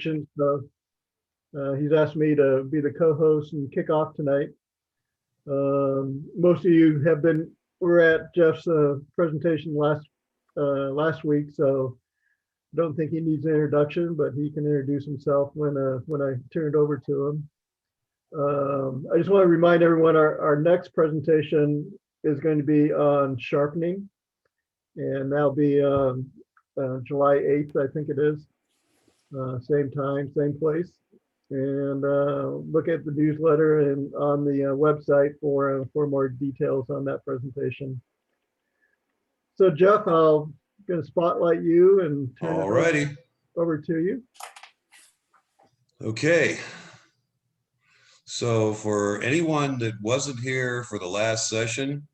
So he's asked me to be the co-host and kick off tonight. Most of you were at Jeff's presentation last week, so don't think he needs an introduction, but he can introduce himself when I turn it over to him. I just want to remind everyone our next presentation is going to be on sharpening, and that'll be July 8th, I think it is. Same time, same place. And look at the newsletter and on the website for more details on that presentation. So Jeff, I'm going to spotlight you and turn it over to you. Okay. So for anyone that wasn't here for the last session,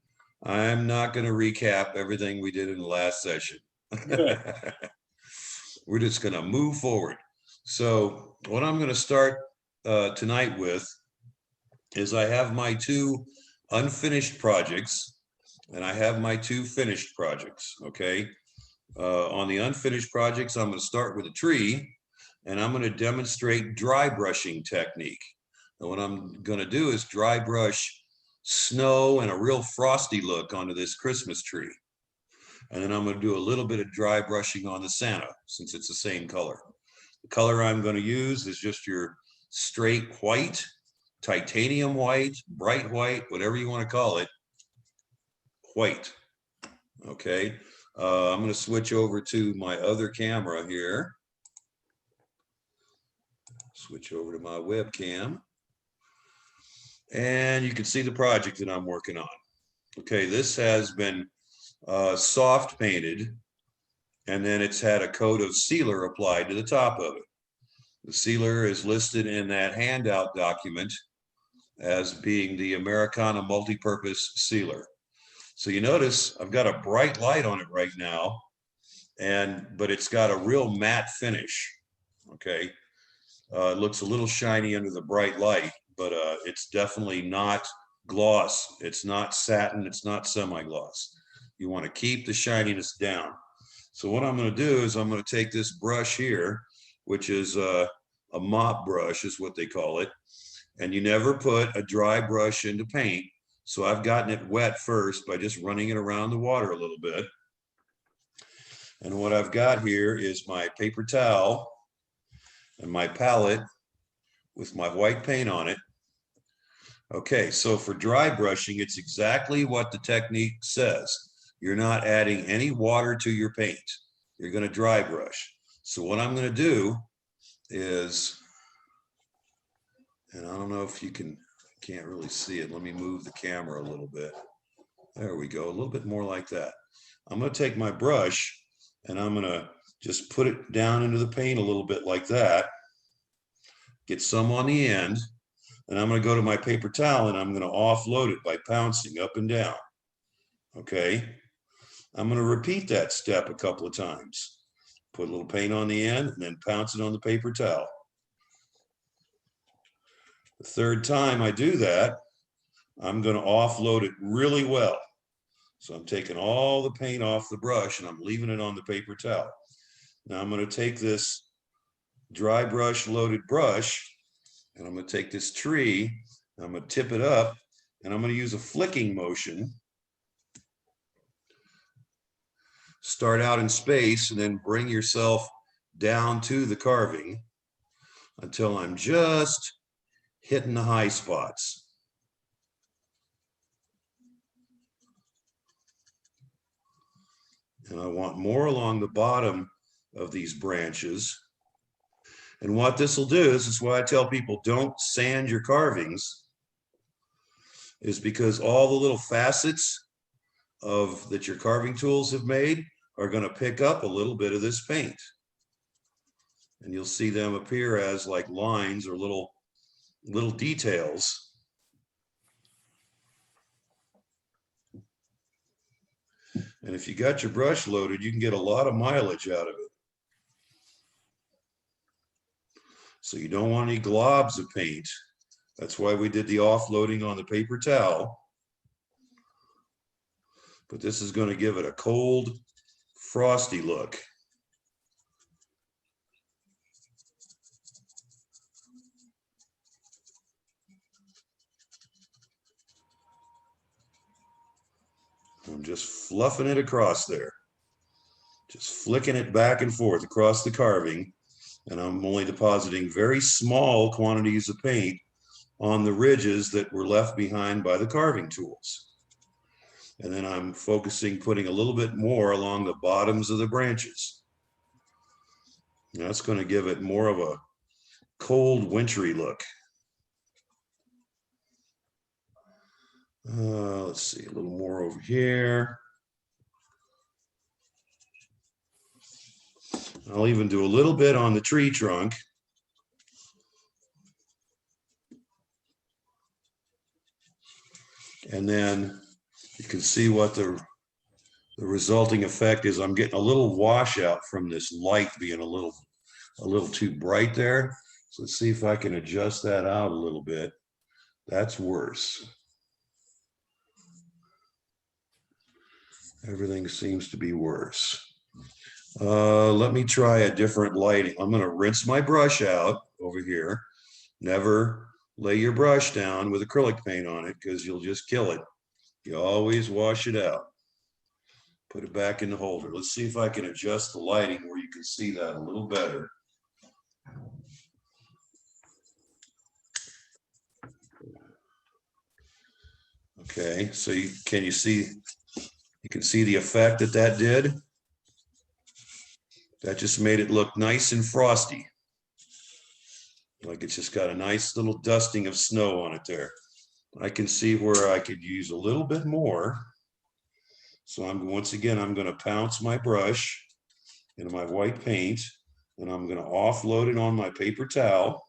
I'm not going to recap everything we did in the last session. We're just going to move forward. So what I'm going to start tonight with is I have my two unfinished projects and I have my two finished projects. Okay. On the unfinished projects, I'm going to start with a tree and I'm going to demonstrate dry brushing technique. And what I'm going to do is dry brush snow and a real frosty look onto this Christmas tree. And then I'm going to do a little bit of dry brushing on the Santa since it's the same color. The color I'm going to use is just your straight white, titanium white, bright white, whatever you want to call it, white. Okay. I'm going to switch over to my other camera here. Switch over to my webcam. And you can see the project that I'm working on. Okay, this has been soft painted, and then it's had a coat of sealer applied to the top of it. The sealer is listed in that handout document as being the Americana multi-purpose sealer. So you notice I've got a bright light on it right now, but it's got a real matte finish. Okay, it looks a little shiny under the bright light, but it's definitely not gloss. It's not satin. It's not semi-gloss. You want to keep the shininess down. So what I'm going to do is I'm going to take this brush here, which is a mop brush is what they call it. And you never put a dry brush into paint. So I've gotten it wet first by just running it around the water a little bit. And what I've got here is my paper towel and my palette with my white paint on it. Okay, so for dry brushing, it's exactly what the technique says. You're not adding any water to your paint. You're going to dry brush. So what I'm going to do is, and I don't know if you can't really see it. Let me move the camera a little bit. There we go, a little bit more like that. I'm going to take my brush and I'm going to just put it down into the paint a little bit like that. Get some on the end. And I'm going to go to my paper towel and I'm going to offload it by pouncing up and down. Okay. I'm going to repeat that step a couple of times. Put a little paint on the end and then pounce it on the paper towel. The third time I do that, I'm going to offload it really well. So I'm taking all the paint off the brush and I'm leaving it on the paper towel. Now I'm going to take this dry brush loaded brush and I'm going to take this tree and I'm going to tip it up and I'm going to use a flicking motion. Start out in space and then bring yourself down to the carving until I'm just hitting the high spots. And I want more along the bottom of these branches. And what this will do is why I tell people don't sand your carvings, is because all the little facets that your carving tools have made are going to pick up a little bit of this paint. And you'll see them appear as like lines or little details. And if you got your brush loaded, you can get a lot of mileage out of it. So you don't want any globs of paint. That's why we did the offloading on the paper towel. But this is going to give it a cold, frosty look. I'm just fluffing it across there. Just flicking it back and forth across the carving. And I'm only depositing very small quantities of paint on the ridges that were left behind by the carving tools. And then I'm focusing, putting a little bit more along the bottoms of the branches. And that's going to give it more of a cold, wintry look. Let's see, a little more over here. I'll even do a little bit on the tree trunk. And then you can see what the resulting effect is. I'm getting a little washout from this light being a little too bright there. So let's see if I can adjust that out a little bit. That's worse. Everything seems to be worse. Let me try a different lighting. I'm going to rinse my brush out over here. Never lay your brush down with acrylic paint on it because you'll just kill it. You always wash it out. Put it back in the holder. Let's see if I can adjust the lighting where you can see that a little better. Okay, so can you see the effect that did? That just made it look nice and frosty. Like it's just got a nice little dusting of snow on it there. I can see where I could use a little bit more. So once again, I'm going to pounce my brush into my white paint, and I'm going to offload it on my paper towel.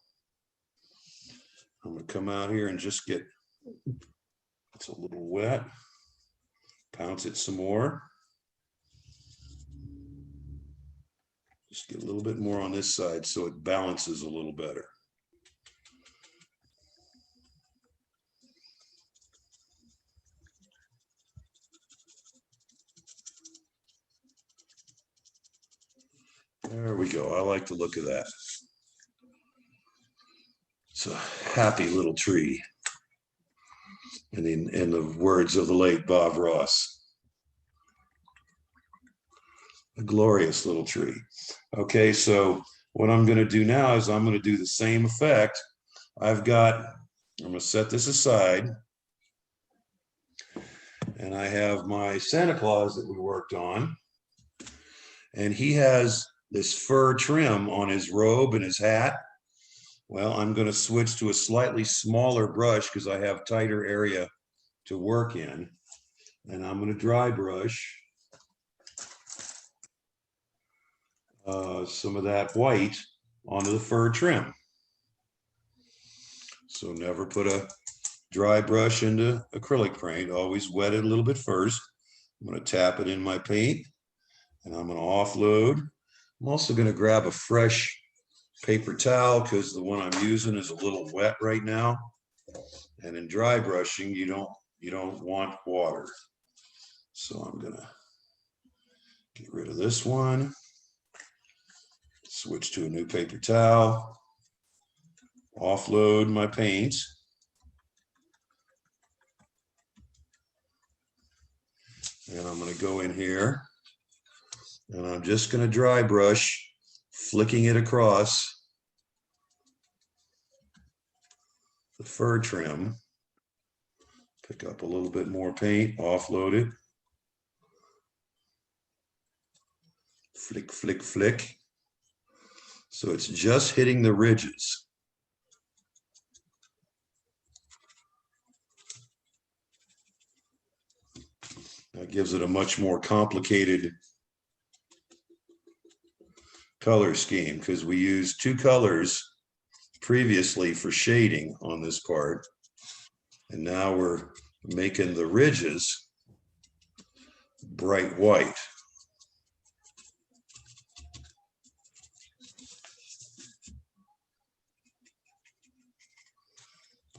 I'm going to come out here and just get, it's a little wet, pounce it some more. Just get a little bit more on this side so it balances a little better. There we go. I like the look of that. It's a happy little tree. And in the words of the late Bob Ross, a glorious little tree. Okay, so what I'm going to do now is I'm going to do the same effect. I'm going to set this aside. And I have my Santa Claus that we worked on. And he has this fur trim on his robe and his hat. Well, I'm going to switch to a slightly smaller brush because I have tighter area to work in. And I'm going to dry brush some of that white onto the fur trim. So never put a dry brush into acrylic paint. Always wet it a little bit first. I'm going to tap it in my paint and I'm going to offload. I'm also going to grab a fresh paper towel because the one I'm using is a little wet right now. And in dry brushing, you don't want water. So I'm going to get rid of this one. Switch to a new paper towel. Offload my paint. And I'm going to go in here and I'm just going to dry brush, flicking it across the fur trim. Pick up a little bit more paint, offload it. Flick, flick, flick. So it's just hitting the ridges. That gives it a much more complicated color scheme because we used two colors previously for shading on this part. And now we're making the ridges bright white.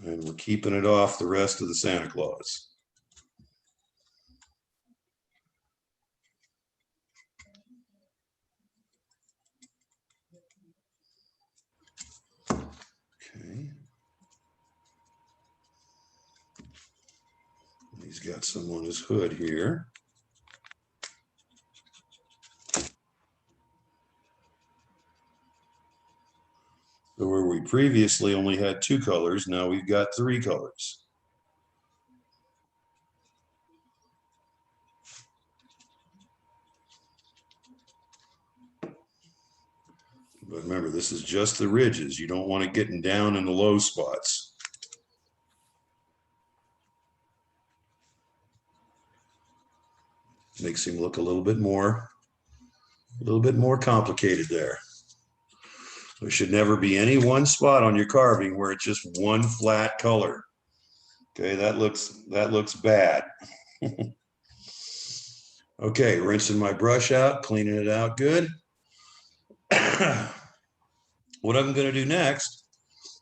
And we're keeping it off the rest of the Santa Claus. Okay. He's got some on his hood here. So where we previously only had 2 colors, now we've got 3 colors. But remember, this is just the ridges. You don't want it getting down in the low spots. Makes him look a little bit more complicated there. There should never be any one spot on your carving where it's just one flat color. Okay, that looks bad. Okay, rinsing my brush out, cleaning it out good. What I'm going to do next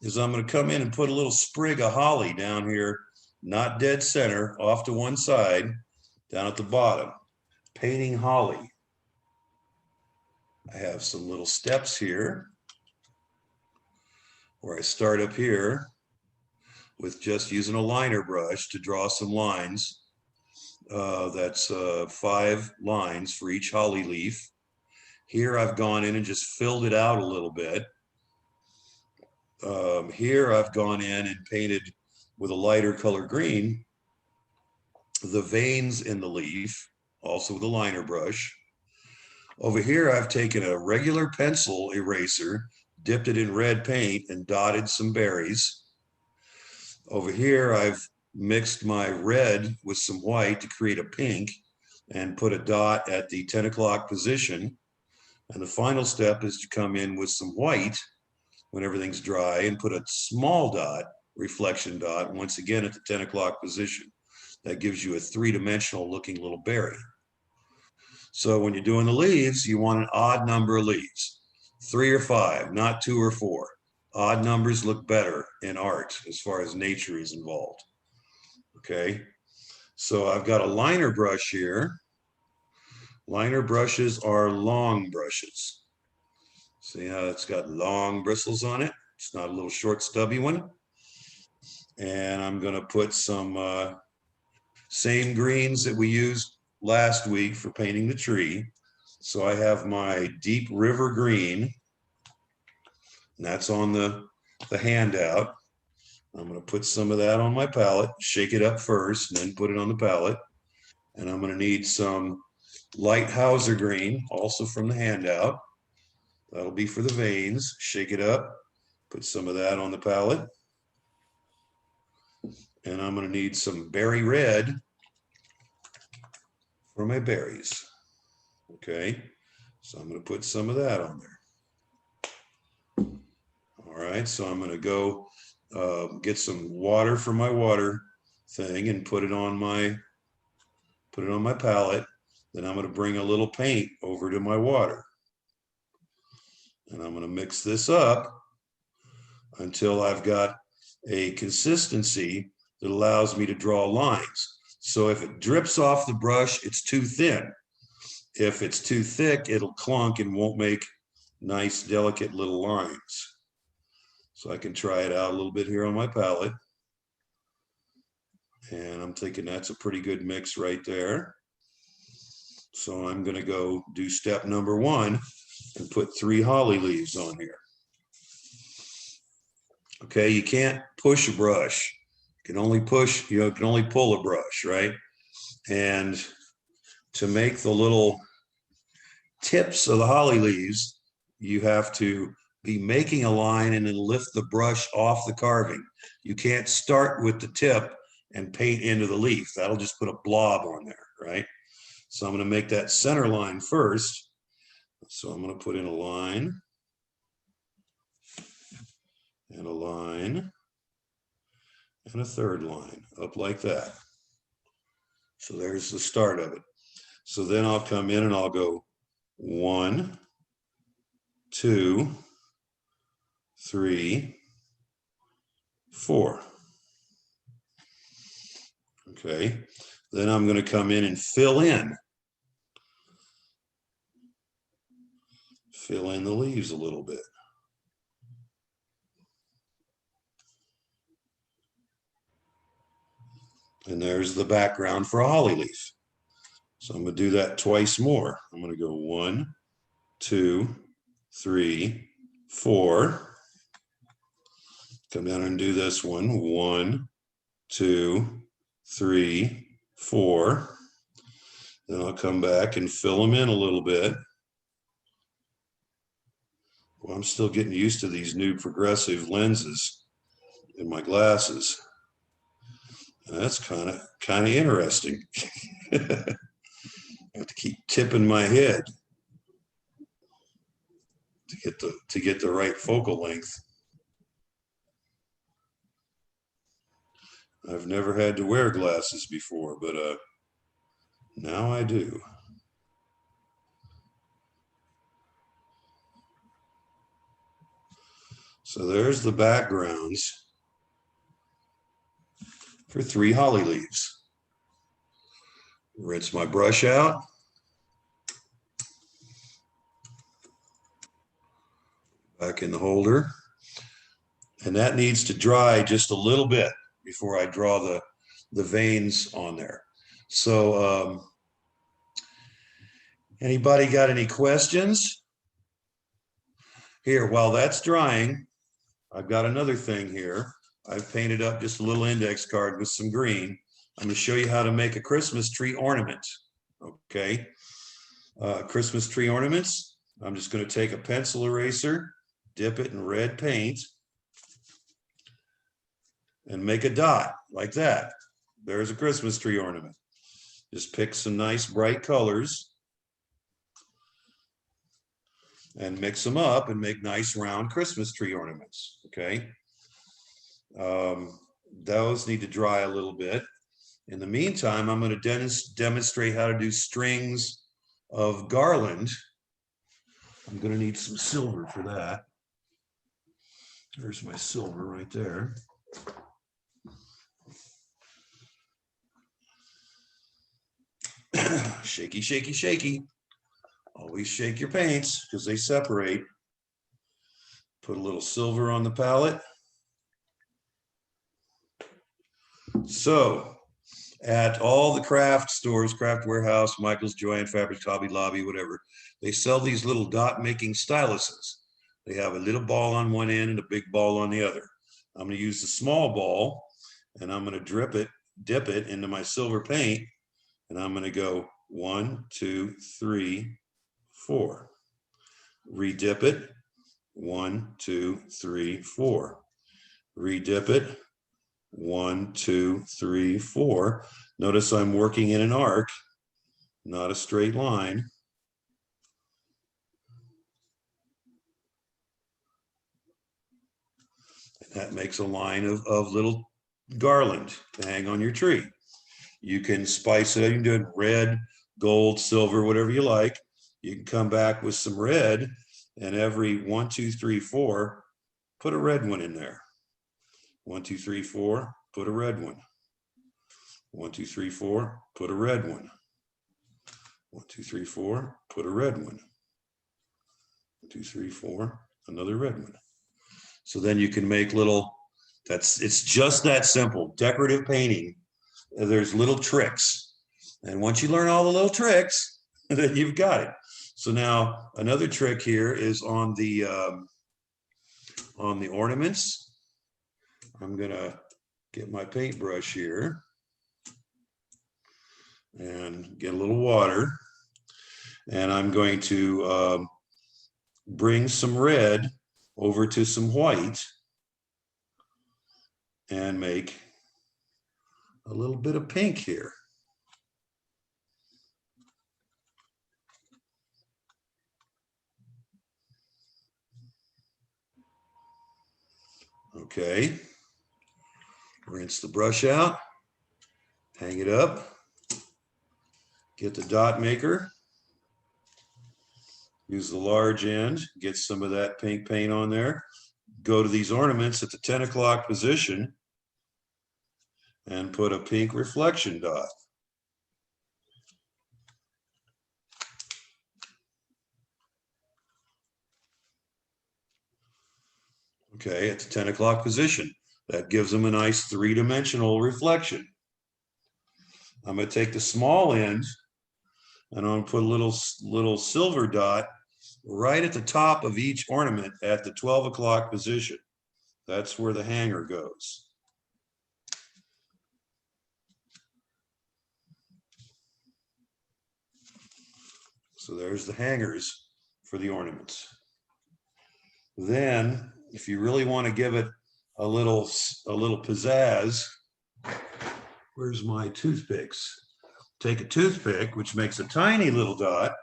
is I'm going to come in and put a little sprig of holly down here, not dead center, off to one side, down at the bottom. Painting holly. I have some little steps here where I start up here with just using a liner brush to draw some lines. That's 5 lines for each holly leaf. Here I've gone in and just filled it out a little bit. Here I've gone in and painted with a lighter color green the veins in the leaf, also with a liner brush. Over here I've taken a regular pencil eraser, dipped it in red paint, and dotted some berries. Over here I've mixed my red with some white to create a pink and put a dot at the 10 o'clock position. And the final step is to come in with some white when everything's dry and put a small dot, reflection dot, once again at the 10 o'clock position. That gives you a 3-dimensional looking little berry. So when you're doing the leaves, you want an odd number of leaves, 3 or 5, not 2 or 4. Odd numbers look better in art as far as nature is involved. Okay, so I've got a liner brush here. Liner brushes are long brushes. See how it's got long bristles on it? It's not a little short stubby one. And I'm going to put some same greens that we used last week for painting the tree. So I have my deep river green, and that's on the handout. I'm going to put some of that on my palette, shake it up first, and then put it on the palette. And I'm going to need some light Hauser green, also from the handout. That'll be for the veins. Shake it up, put some of that on the palette. And I'm going to need some berry red for my berries. Okay, so I'm going to put some of that on there. All right, so I'm going to go get some water for my water thing and put it on my palette. Then I'm going to bring a little paint over to my water. And I'm going to mix this up until I've got a consistency that allows me to draw lines. So if it drips off the brush, it's too thin. If it's too thick, it'll clunk and won't make nice, delicate little lines. So I can try it out a little bit here on my palette. And I'm thinking that's a pretty good mix right there. So I'm going to go do step number 1 and put 3 holly leaves on here. Okay, you can't push a brush. You can only push, you can only pull a brush, right? And to make the little tips of the holly leaves, you have to be making a line and then lift the brush off the carving. You can't start with the tip and paint into the leaf. That'll just put a blob on there, right? So I'm going to make that center line first. So I'm going to put in a line and a line and a third line up like that. So there's the start of it. So then I'll come in and I'll go 1, 2, 3, 4. Okay, then I'm going to come in and fill in the leaves a little bit. And there's the background for a holly leaf. So I'm going to do that twice more. I'm going to go 1, 2, 3, 4. Come down and do this one. 1, 2, 3, 4. Then I'll come back and fill them in a little bit. Well, I'm still getting used to these new progressive lenses in my glasses. And that's kind of interesting. I have to keep tipping my head to get the right focal length. I've never had to wear glasses before, but now I do. So there's the backgrounds for 3 holly leaves. Rinse my brush out. Back in the holder. And that needs to dry just a little bit before I draw the veins on there. So anybody got any questions? Here, while that's drying, I've got another thing here. I've painted up just a little index card with some green. I'm going to show you how to make a Christmas tree ornament. Okay. Christmas tree ornaments. I'm just going to take a pencil eraser, dip it in red paint, and make a dot like that. There's a Christmas tree ornament. Just pick some nice bright colors and mix them up and make nice round Christmas tree ornaments. Okay. Those need to dry a little bit. In the meantime, I'm going to demonstrate how to do strings of garland. I'm going to need some silver for that. There's my silver right there. Shaky, shaky, shaky. Always shake your paints because they separate. Put a little silver on the palette. So at all the craft stores, Craft Warehouse, Michael's, Joann Fabrics, Hobby Lobby, whatever, they sell these little dot making styluses. They have a little ball on one end and a big ball on the other. I'm going to use the small ball and I'm going to dip it into my silver paint. And I'm going to go 1, 2, 3, 4. Redip it. 1, 2, 3, 4. Redip it. 1, 2, 3, 4. Notice I'm working in an arc, not a straight line. And that makes a line of little garland to hang on your tree. You can spice it. You can do it red, gold, silver, whatever you like. You can come back with some red, and every 1, 2, 3, 4, put a red one in there. 1, 2, 3, 4, put a red one. 1, 2, 3, 4, put a red one. 1, 2, 3, 4, put a red one. 1, 2, 3, 4, another red one. So then you can make little, it's just that simple. Decorative painting. There's little tricks. And once you learn all the little tricks, then you've got it. So now another trick here is on the ornaments. I'm gonna get my paintbrush here and get a little water. And I'm going to bring some red over to some white and make a little bit of pink here. Okay. Rinse the brush out, hang it up, get the dot maker, use the large end, get some of that pink paint on there, go to these ornaments at the 10 o'clock position and put a pink reflection dot. Okay, at the 10 o'clock position. That gives them a nice 3-dimensional reflection. I'm going to take the small end and I'm going to put a little silver dot right at the top of each ornament at the 12 o'clock position. That's where the hanger goes. So there's the hangers for the ornaments. Then, if you really want to give it a little pizzazz, where's my toothpicks? Take a toothpick, which makes a tiny little dot,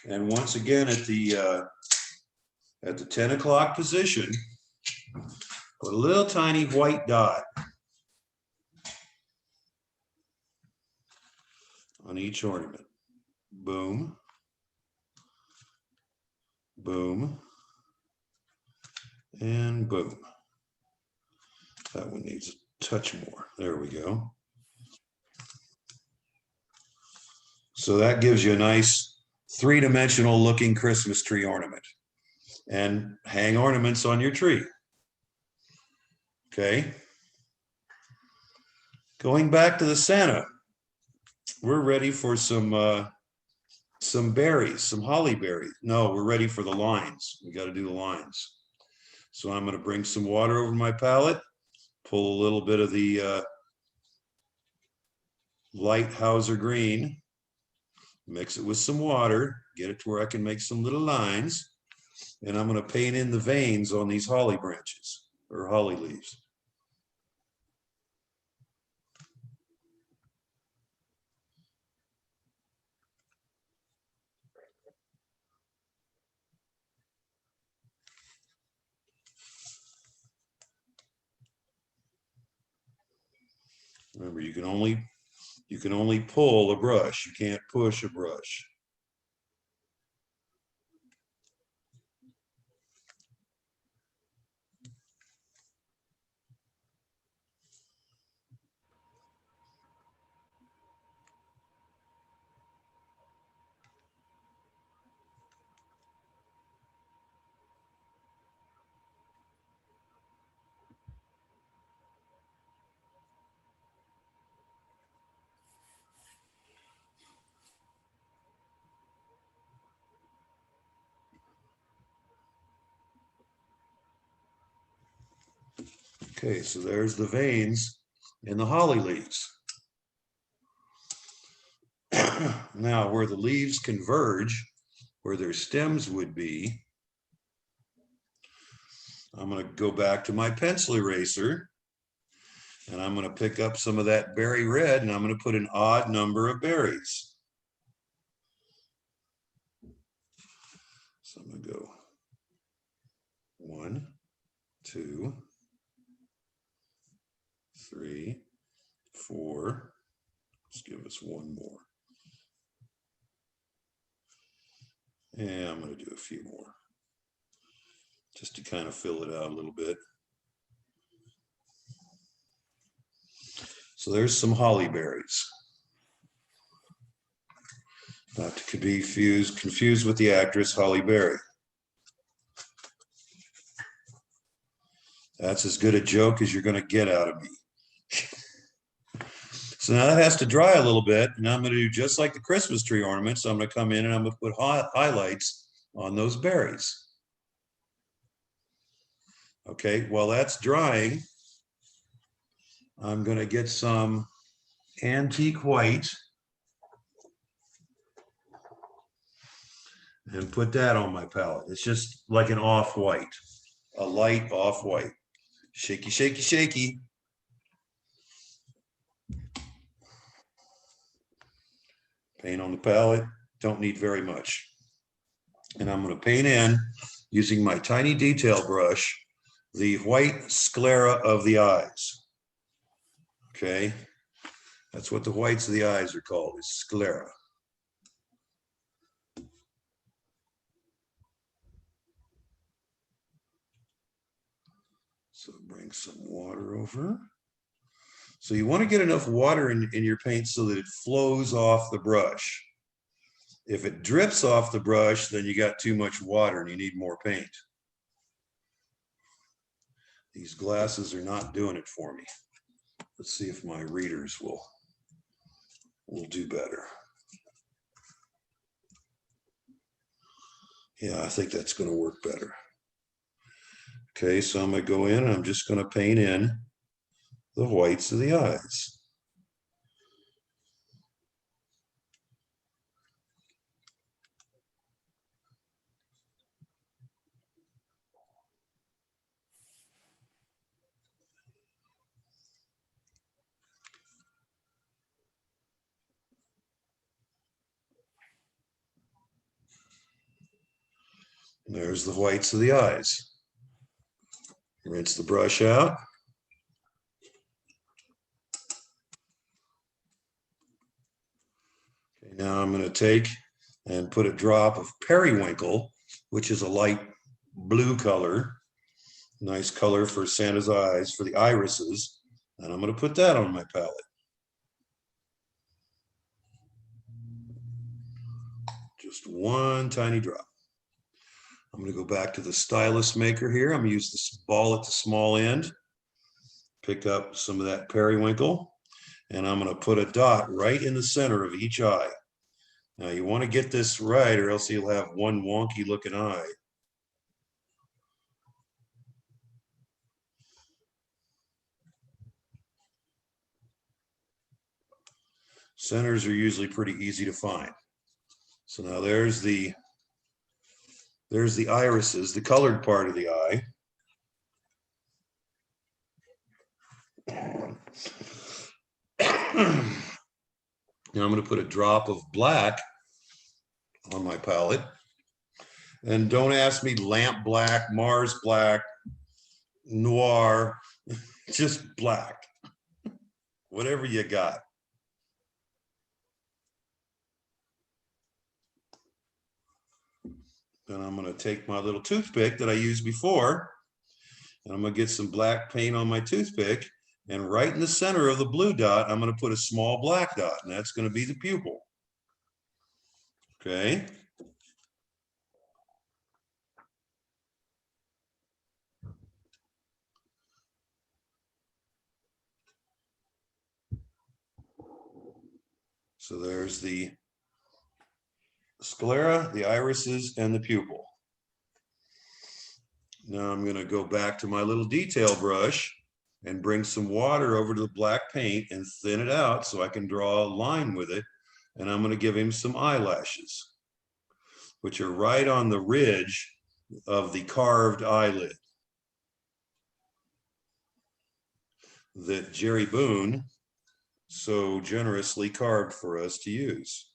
and once again at the 10 o'clock position, put a little tiny white dot on each ornament. Boom, boom, and boom. That one needs a touch more. There we go. So that gives you a nice three-dimensional looking Christmas tree ornament. And hang ornaments on your tree. Okay. Going back to the Santa, we're ready for some berries, some holly berries. No, we're ready for the lines. We got to do the lines. So I'm going to bring some water over my palette, pull a little bit of the light Hauser green, mix it with some water, get it to where I can make some little lines, and I'm going to paint in the veins on these holly branches or holly leaves. Remember, you can only pull a brush. You can't push a brush. Okay, so there's the veins in the holly leaves. Now, where the leaves converge, where their stems would be, I'm going to go back to my pencil eraser, and I'm going to pick up some of that berry red, and I'm going to put an odd number of berries. So I'm going to go 1, 2, 3, 4. Let's give us one more. And I'm going to do a few more, just to kind of fill it out a little bit. So there's some holly berries. Not to be confused with the actress Holly Berry. That's as good a joke as you're going to get out of me. So now that has to dry a little bit, and I'm going to do just like the Christmas tree ornaments. So I'm going to come in and I'm going to put highlights on those berries. Okay, while that's drying, I'm going to get some antique white and put that on my palette. It's just like an off-white, a light off-white. Shaky, shaky, shaky. Paint on the palette, don't need very much. And I'm going to paint in, using my tiny detail brush, the white sclera of the eyes. Okay, that's what the whites of the eyes are called, is sclera. So bring some water over. So you want to get enough water in your paint so that it flows off the brush. If it drips off the brush, then you got too much water and you need more paint. These glasses are not doing it for me. Let's see if my readers will do better. Yeah, I think that's going to work better. Okay, so I'm gonna go in and I'm just gonna paint in the whites of the eyes. There's the whites of the eyes. Rinse the brush out. Okay, now I'm going to take and put a drop of periwinkle, which is a light blue color. Nice color for Santa's eyes, for the irises. And I'm going to put that on my palette. Just one tiny drop. I'm going to go back to the stylus maker here. I'm going to use this ball at the small end. Pick up some of that periwinkle. And I'm going to put a dot right in the center of each eye. Now you want to get this right or else you'll have one wonky looking eye. Centers are usually pretty easy to find. So now there's the irises, the colored part of the eye. Now I'm going to put a drop of black on my palette. And don't ask me lamp black, Mars black, noir, just black. Whatever you got. Then I'm going to take my little toothpick that I used before, and I'm going to get some black paint on my toothpick, and right in the center of the blue dot, I'm going to put a small black dot, and that's going to be the pupil. Okay. So there's the sclera, the irises, and the pupil. Now I'm going to go back to my little detail brush and bring some water over to the black paint and thin it out so I can draw a line with it. And I'm going to give him some eyelashes, which are right on the ridge of the carved eyelid that Jerry Boone so generously carved for us to use.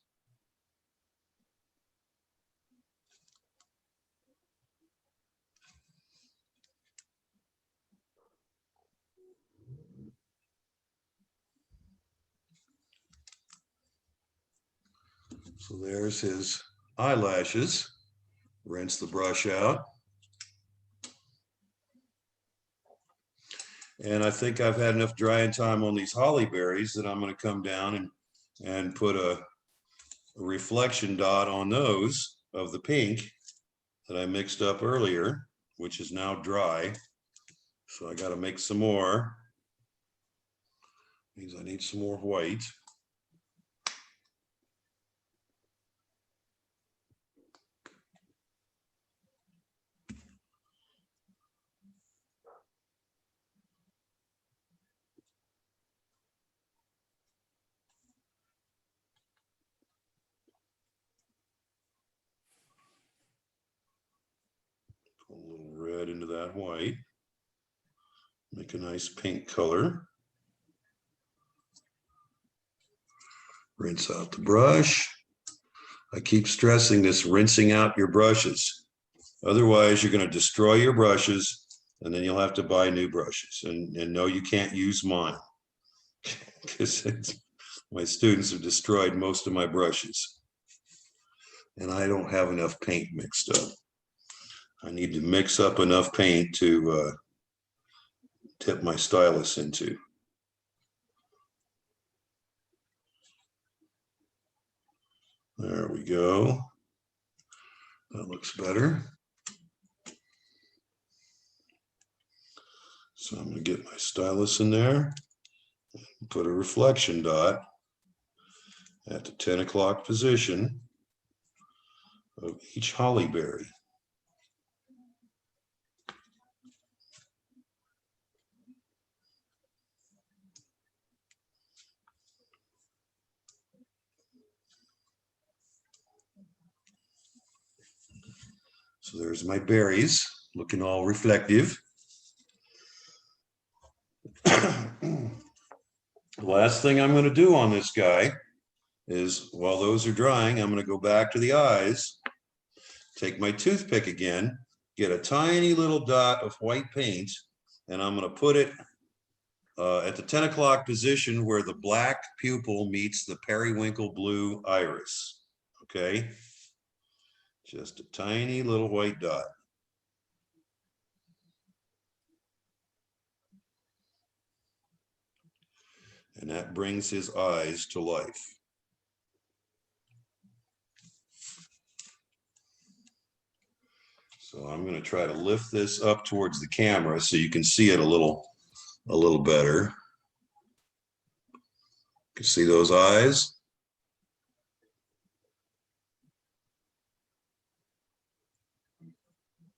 So there's his eyelashes. Rinse the brush out. And I think I've had enough drying time on these holly berries that I'm going to come down and put a reflection dot on those of the pink that I mixed up earlier, which is now dry. So I got to make some more. Means I need some more white. Put a little red into that white. Make a nice pink color. Rinse out the brush. I keep stressing this, rinsing out your brushes. Otherwise, you're going to destroy your brushes and then you'll have to buy new brushes. And no, you can't use mine because my students have destroyed most of my brushes. And I don't have enough paint mixed up. I need to mix up enough paint to tip my stylus into. There we go. That looks better. So I'm going to get my stylus in there, put a reflection dot at the 10 o'clock position of each holly berry. So there's my berries looking all reflective. The last thing I'm going to do on this guy is, while those are drying, I'm going to go back to the eyes, take my toothpick again, get a tiny little dot of white paint, and I'm going to put it at the 10 o'clock position where the black pupil meets the periwinkle blue iris. Okay, just a tiny little white dot. And that brings his eyes to life. So I'm going to try to lift this up towards the camera so you can see it a little better. You can see those eyes.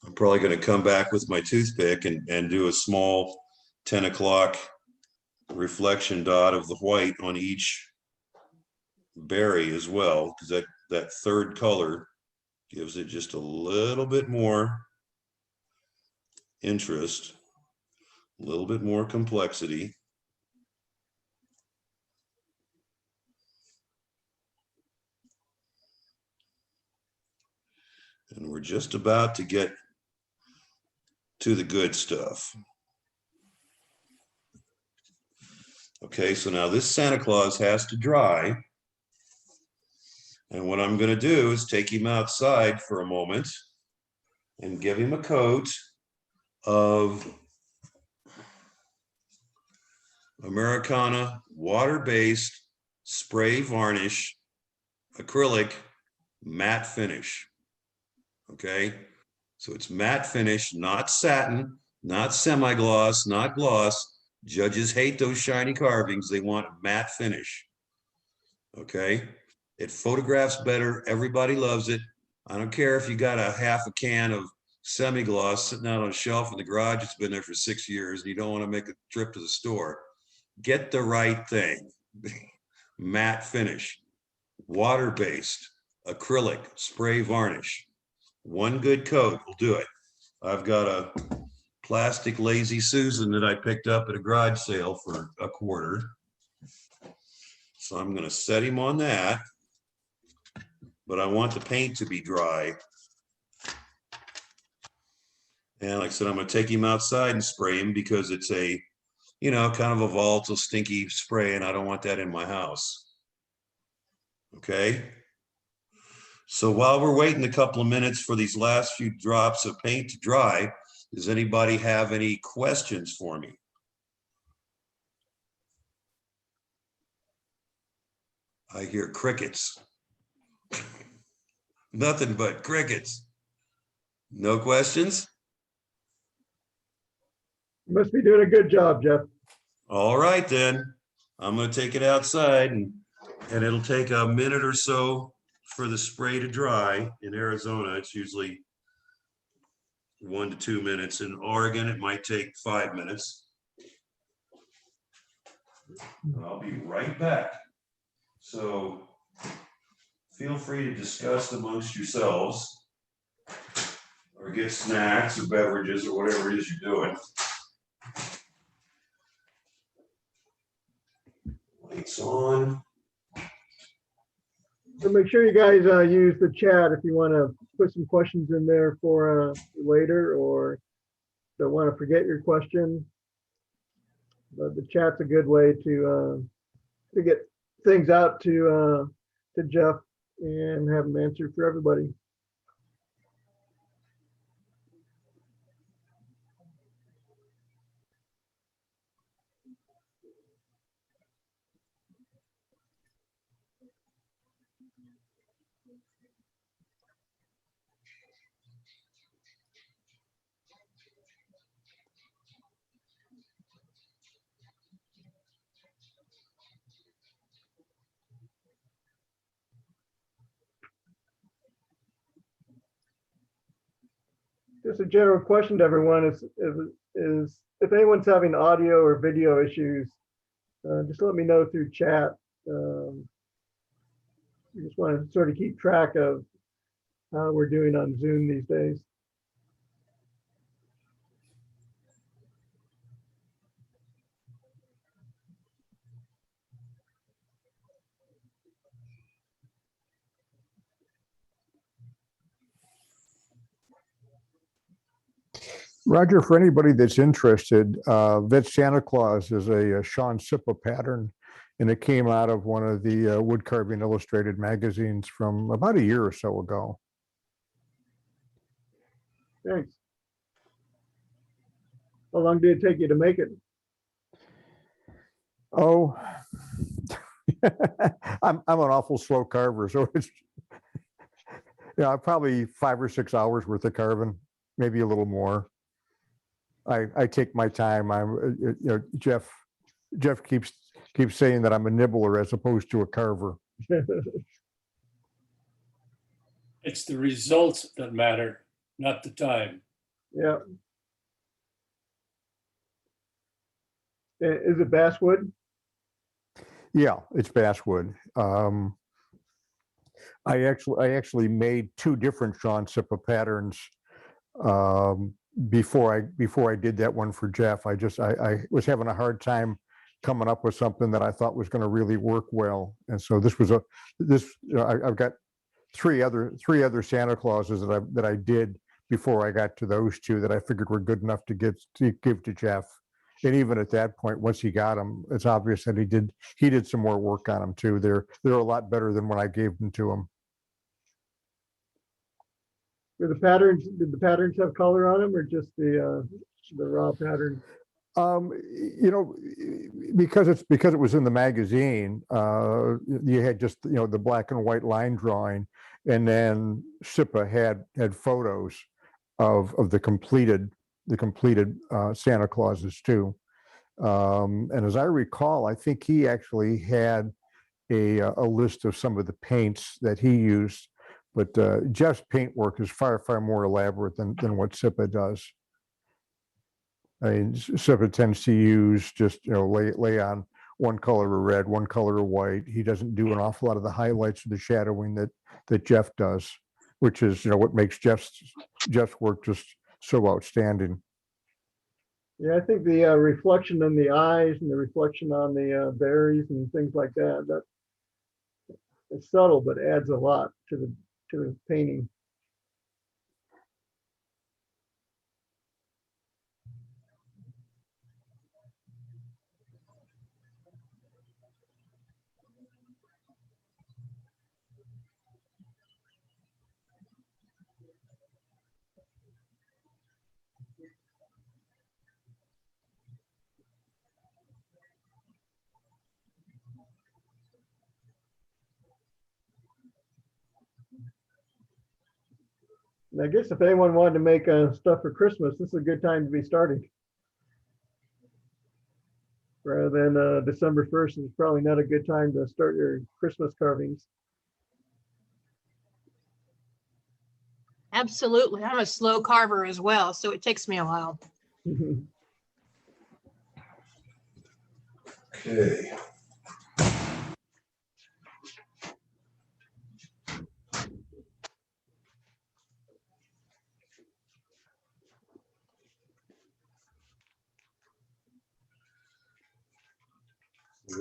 I'm probably going to come back with my toothpick and do a small 10 o'clock reflection dot of the white on each berry as well, because that third color gives it just a little bit more interest, a little bit more complexity. And we're just about to get to the good stuff. Okay, so now this Santa Claus has to dry. And what I'm going to do is take him outside for a moment and give him a coat of Americana water-based spray varnish acrylic matte finish. Okay, so it's matte finish, not satin, not semi-gloss, not gloss. Judges hate those shiny carvings. They want matte finish. Okay, it photographs better. Everybody loves it. I don't care if you got a half a can of semi-gloss sitting out on a shelf in the garage. It's been there for 6 years and you don't want to make a trip to the store. Get the right thing. Matte finish, water-based, acrylic, spray varnish. One good coat will do it. I've got a plastic Lazy Susan that I picked up at a garage sale for $1.25. So I'm going to set him on that, but I want the paint to be dry. And like I said, I'm going to take him outside and spray him because it's a, you know, kind of a volatile, stinky spray, and I don't want that in my house. Okay. So while we're waiting a couple of minutes for these last few drops of paint to dry, does anybody have any questions for me? I hear crickets. Nothing but crickets. No questions? You must be doing a good job, Jeff. All right, then. I'm going to take it outside and it'll take a minute or so for the spray to dry. In Arizona, it's usually 1 to 2 minutes. In Oregon, it might take 5 minutes. And I'll be right back. So feel free to discuss amongst yourselves or get snacks or beverages or whatever it is you're doing. Lights on. So make sure you guys use the chat if you want to put some questions in there for later, or don't want to forget your question. But the chat's a good way to get things out to Jeff and have him answer for everybody. Just a general question to everyone is if anyone's having audio or video issues, just let me know through chat. We just want to sort of keep track of how we're doing on Zoom these days. Roger, for anybody that's interested, that Santa Claus is a Sean Sippa pattern, and it came out of one of the Wood Carving Illustrated magazines from about a year or so ago. Thanks. How long did it take you to make it? Oh, I'm an awful slow carver, so it's probably 5 or 6 hours worth of carving, maybe a little more. I take my time. Jeff keeps saying that I'm a nibbler as opposed to a carver. It's the results that matter, not the time. Yeah. Is it basswood? Yeah, it's basswood. I actually made 2 different Sean Sippa patterns before I did that one for Jeff. I was having a hard time coming up with something that I thought was going to really work well, and so I've got three other Santa Clauses that I did before I got to those 2 that I figured were good enough to give to Jeff. And even at that point, once he got them, it's obvious that he did some more work on them too. They're a lot better than when I gave them to him. Did the patterns have color on them, or just the raw pattern? Because it was in the magazine, you had just the black and white line drawing, and then Sippa had photos of the completed Santa Clauses too. And as I recall, I think he actually had a list of some of the paints that he used, but Jeff's paint work is far more elaborate than what Sippa does. I mean, Sippa tends to use just lay on one color of red, one color of white. He doesn't do an awful lot of the highlights or the shadowing that Jeff does, which is what makes Jeff's work just so outstanding. Yeah, I think the reflection in the eyes and the reflection on the berries and things like that it's subtle, but adds a lot to the painting. And I guess if anyone wanted to make stuff for Christmas, this is a good time to be starting. Rather than December 1st, it's probably not a good time to start your Christmas carvings. Absolutely. I'm a slow carver as well, so it takes me a while. Okay.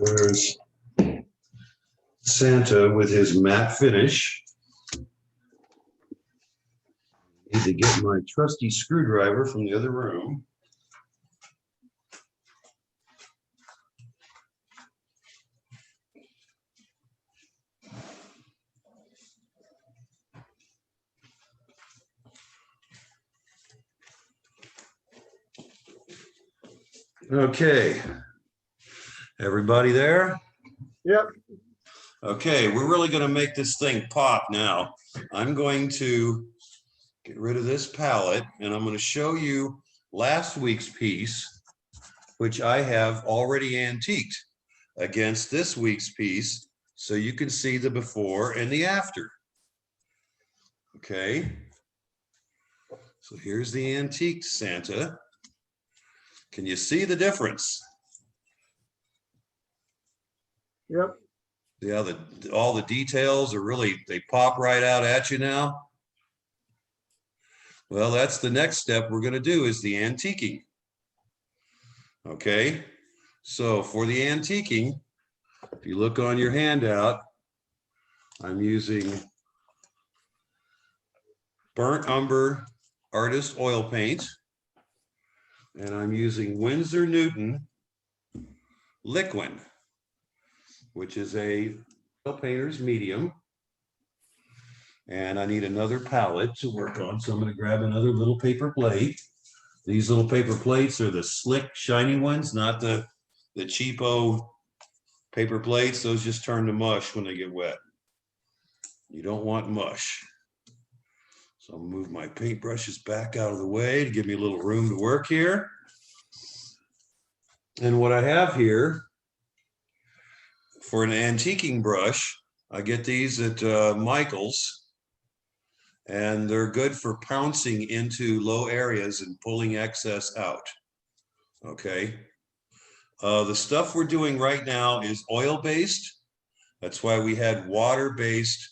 There's Santa with his matte finish. Need to get my trusty screwdriver from the other room. Okay. Everybody there? Yep. Okay, we're really going to make this thing pop now. I'm going to get rid of this palette, and I'm going to show you last week's piece, which I have already antiqued against this week's piece, so you can see the before and the after. Okay, so here's the antique Santa. Can you see the difference? Yep. Yeah, all the details are really, they pop right out at you now. Well, that's the next step we're going to do, is the antiquing. Okay, so for the antiquing, if you look on your handout, I'm using burnt umber artist oil paint. And I'm using Winsor Newton Liquid, which is a oil painter's medium. And I need another palette to work on. So I'm going to grab another little paper plate. These little paper plates are the slick, shiny ones, not the cheapo paper plates. Those just turn to mush when they get wet. You don't want mush. So I'll move my paintbrushes back out of the way to give me a little room to work here. And what I have here for an antiquing brush, I get these at Michael's. And they're good for pouncing into low areas and pulling excess out. Okay. The stuff we're doing right now is oil-based. That's why we had water-based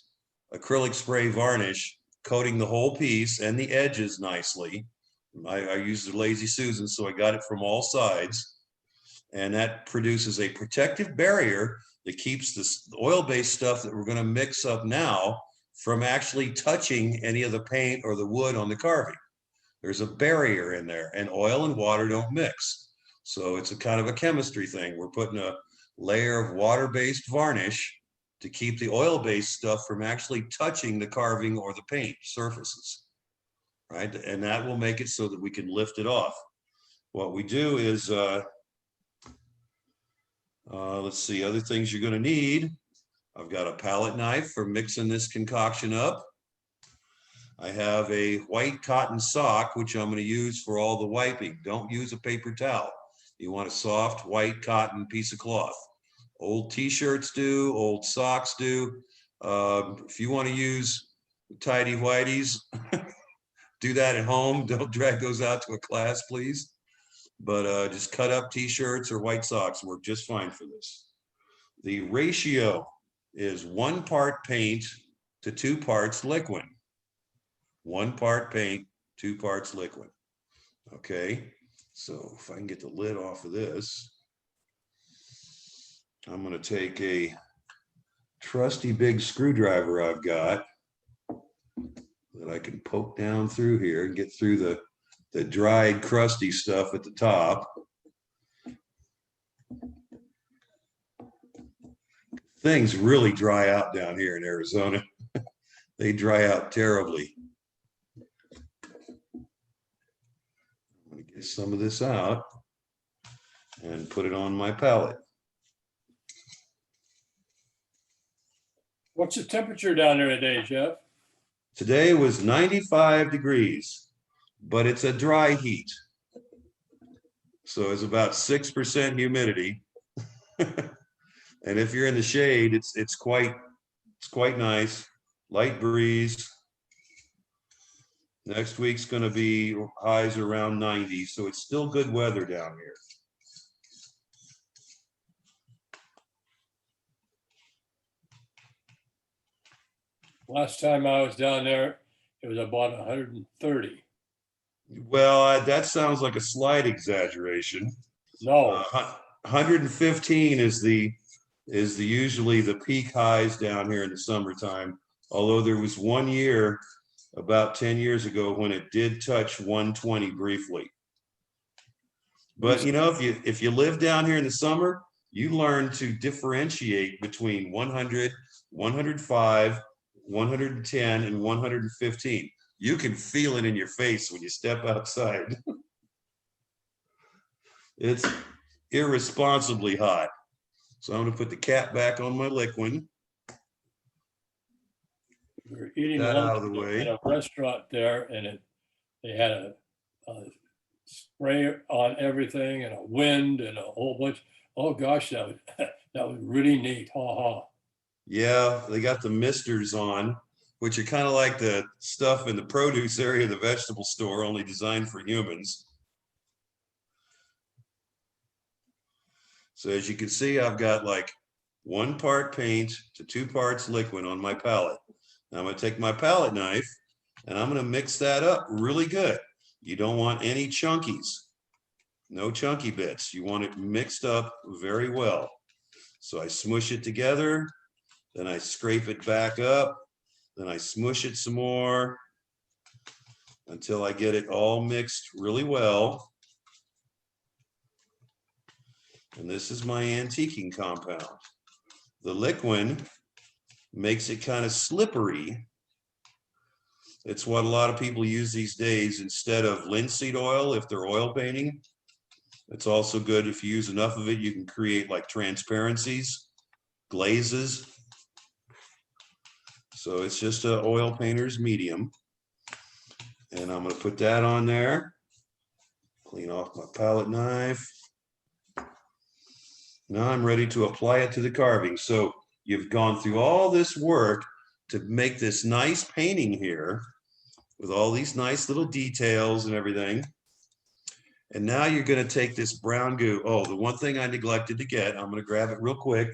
acrylic spray varnish coating the whole piece and the edges nicely. I used the Lazy Susan, so I got it from all sides. And that produces a protective barrier that keeps the oil-based stuff that we're going to mix up now from actually touching any of the paint or the wood on the carving. There's a barrier in there, and oil and water don't mix. So it's a kind of a chemistry thing. We're putting a layer of water-based varnish to keep the oil-based stuff from actually touching the carving or the paint surfaces, right? And that will make it so that we can lift it off. What we do is, let's see, other things you're going to need. I've got a palette knife for mixing this concoction up. I have a white cotton sock, which I'm going to use for all the wiping. Don't use a paper towel. You want a soft white cotton piece of cloth. Old t-shirts do, old socks do. If you want to use tidy whities, do that at home. Don't drag those out to a class, please. But just cut up t-shirts or white socks work just fine for this. The ratio is 1 part paint to 2 parts liquid. 1 part paint, 2 parts liquid. Okay, so if I can get the lid off of this, I'm going to take a trusty big screwdriver I've got that I can poke down through here and get through the dried crusty stuff at the top. Things really dry out down here in Arizona. They dry out terribly. I'm going to get some of this out and put it on my palette. What's the temperature down there today, Jeff? Today was 95 degrees, but it's a dry heat. So it's about 6% humidity. And if you're in the shade, it's quite nice. Light breeze. Next week's going to be highs around 90, so it's still good weather down here. Last time I was down there, it was about 130. Well, that sounds like a slight exaggeration. No, 115 is the usually the peak highs down here in the summertime. Although there was 1 year about 10 years ago when it did touch 120 briefly. But you know, if you live down here in the summer, you learn to differentiate between 100, 105, 110, and 115. You can feel it in your face when you step outside. It's irresponsibly hot. So I'm going to put the cap back on my liquid. we were eating That out lunch of the way. in a restaurant there, and they had a spray on everything and a wind and a whole bunch. Oh gosh, that was really neat. Ha ha. Yeah, they got the misters on, which are kind of like the stuff in the produce area of the vegetable store, only designed for humans. So as you can see, I've got like 1 part paint to 2 parts liquid on my palette. Now I'm going to take my palette knife and I'm going to mix that up really good. You don't want any chunkies, no chunky bits. You want it mixed up very well. So I smush it together, then I scrape it back up, then I smush it some more until I get it all mixed really well. And this is my antiquing compound. The liquid makes it kind of slippery. It's what a lot of people use these days instead of linseed oil if they're oil painting. It's also good if you use enough of it, you can create like transparencies, glazes. So it's just an oil painter's medium. And I'm going to put that on there. Clean off my palette knife. Now I'm ready to apply it to the carving. So you've gone through all this work to make this nice painting here with all these nice little details and everything. And now you're going to take this brown goo. Oh, the one thing I neglected to get, I'm going to grab it real quick,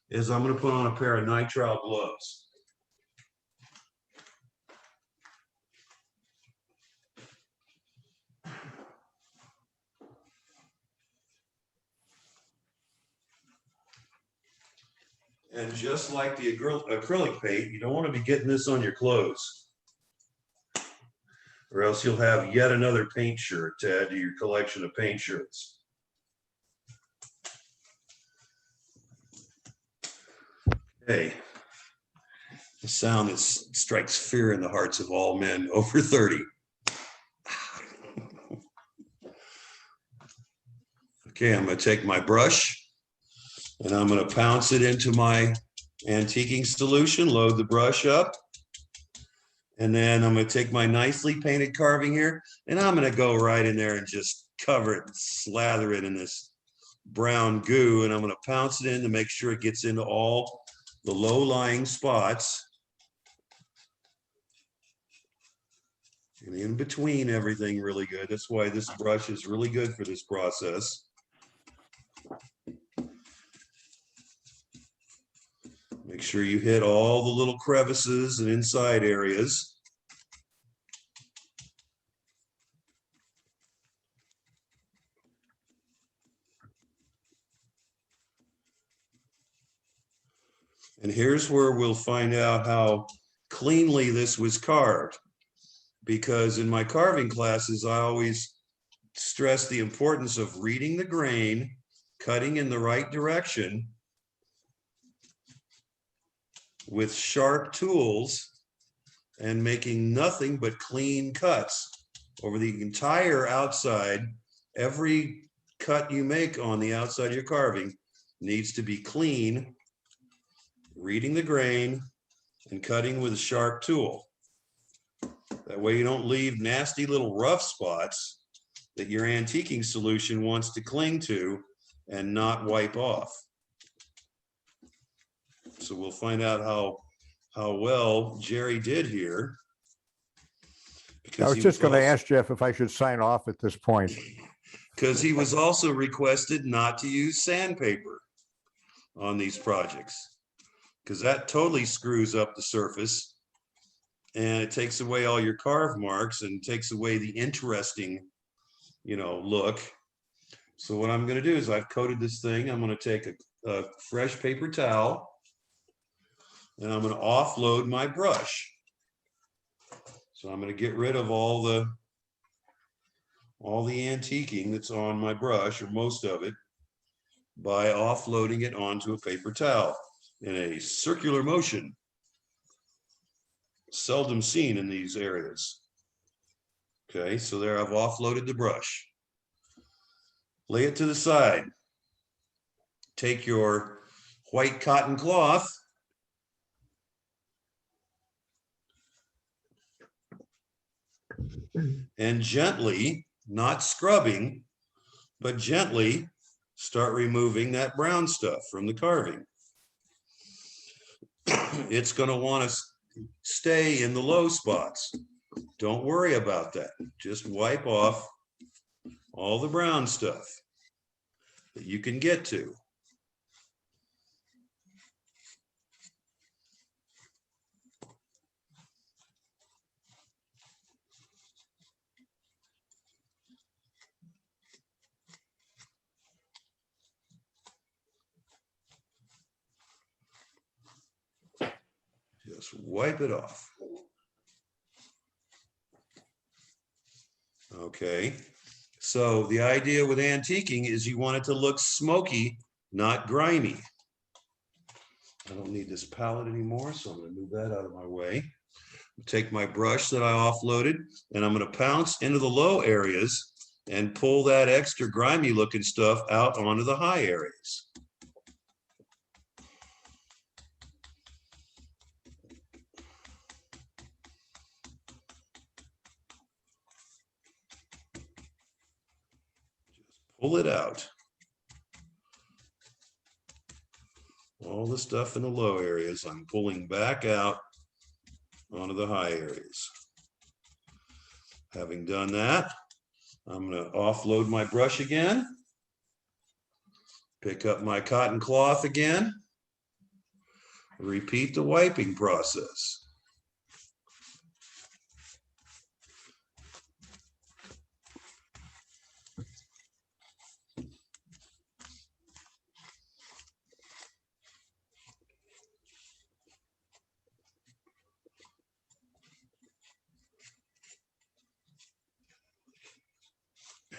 is I'm going to put on a pair of nitrile gloves. And just like the acrylic paint, you don't want to be getting this on your clothes, or else you'll have yet another paint shirt to add to your collection of paint shirts. Okay, the sound that strikes fear in the hearts of all men over 30. Okay, I'm going to take my brush and I'm going to pounce it into my antiquing solution, load the brush up. And then I'm going to take my nicely painted carving here and I'm going to go right in there and just cover it, slather it in this brown goo. And I'm going to pounce it in to make sure it gets into all the low-lying spots. And in between everything really good. That's why this brush is really good for this process. Make sure you hit all the little crevices and inside areas. And here's where we'll find out how cleanly this was carved. Because in my carving classes, I always stress the importance of reading the grain, cutting in the right direction with sharp tools, and making nothing but clean cuts over the entire outside. Every cut you make on the outside of your carving needs to be clean, reading the grain, and cutting with a sharp tool. That way you don't leave nasty little rough spots that your antiquing solution wants to cling to and not wipe off. So we'll find out how well Jerry did here. I was just going to ask Jeff if I should sign off at this point. Because he was also requested not to use sandpaper on these projects, because that totally screws up the surface and it takes away all your carve marks and takes away the interesting, look. So what I'm going to do is I've coated this thing. I'm going to take a fresh paper towel and I'm going to offload my brush. So I'm going to get rid of all the antiquing that's on my brush, or most of it, by offloading it onto a paper towel in a circular motion. Seldom seen in these areas. Okay, so there I've offloaded the brush. Lay it to the side. Take your white cotton cloth and gently, not scrubbing, but gently start removing that brown stuff from the carving. It's going to want to stay in the low spots. Don't worry about that. Just wipe off all the brown stuff that you can get to. Just wipe it off. Okay, So the idea with antiquing is you want it to look smoky, not grimy. I don't need this palette anymore, so I'm going to move that out of my way. Take my brush that I offloaded, and I'm going to pounce into the low areas and pull that extra grimy looking stuff out onto the high areas. Just pull it out. All the stuff in the low areas, I'm pulling back out onto the high areas. Having done that, I'm going to offload my brush again, pick up my cotton cloth again, repeat the wiping process.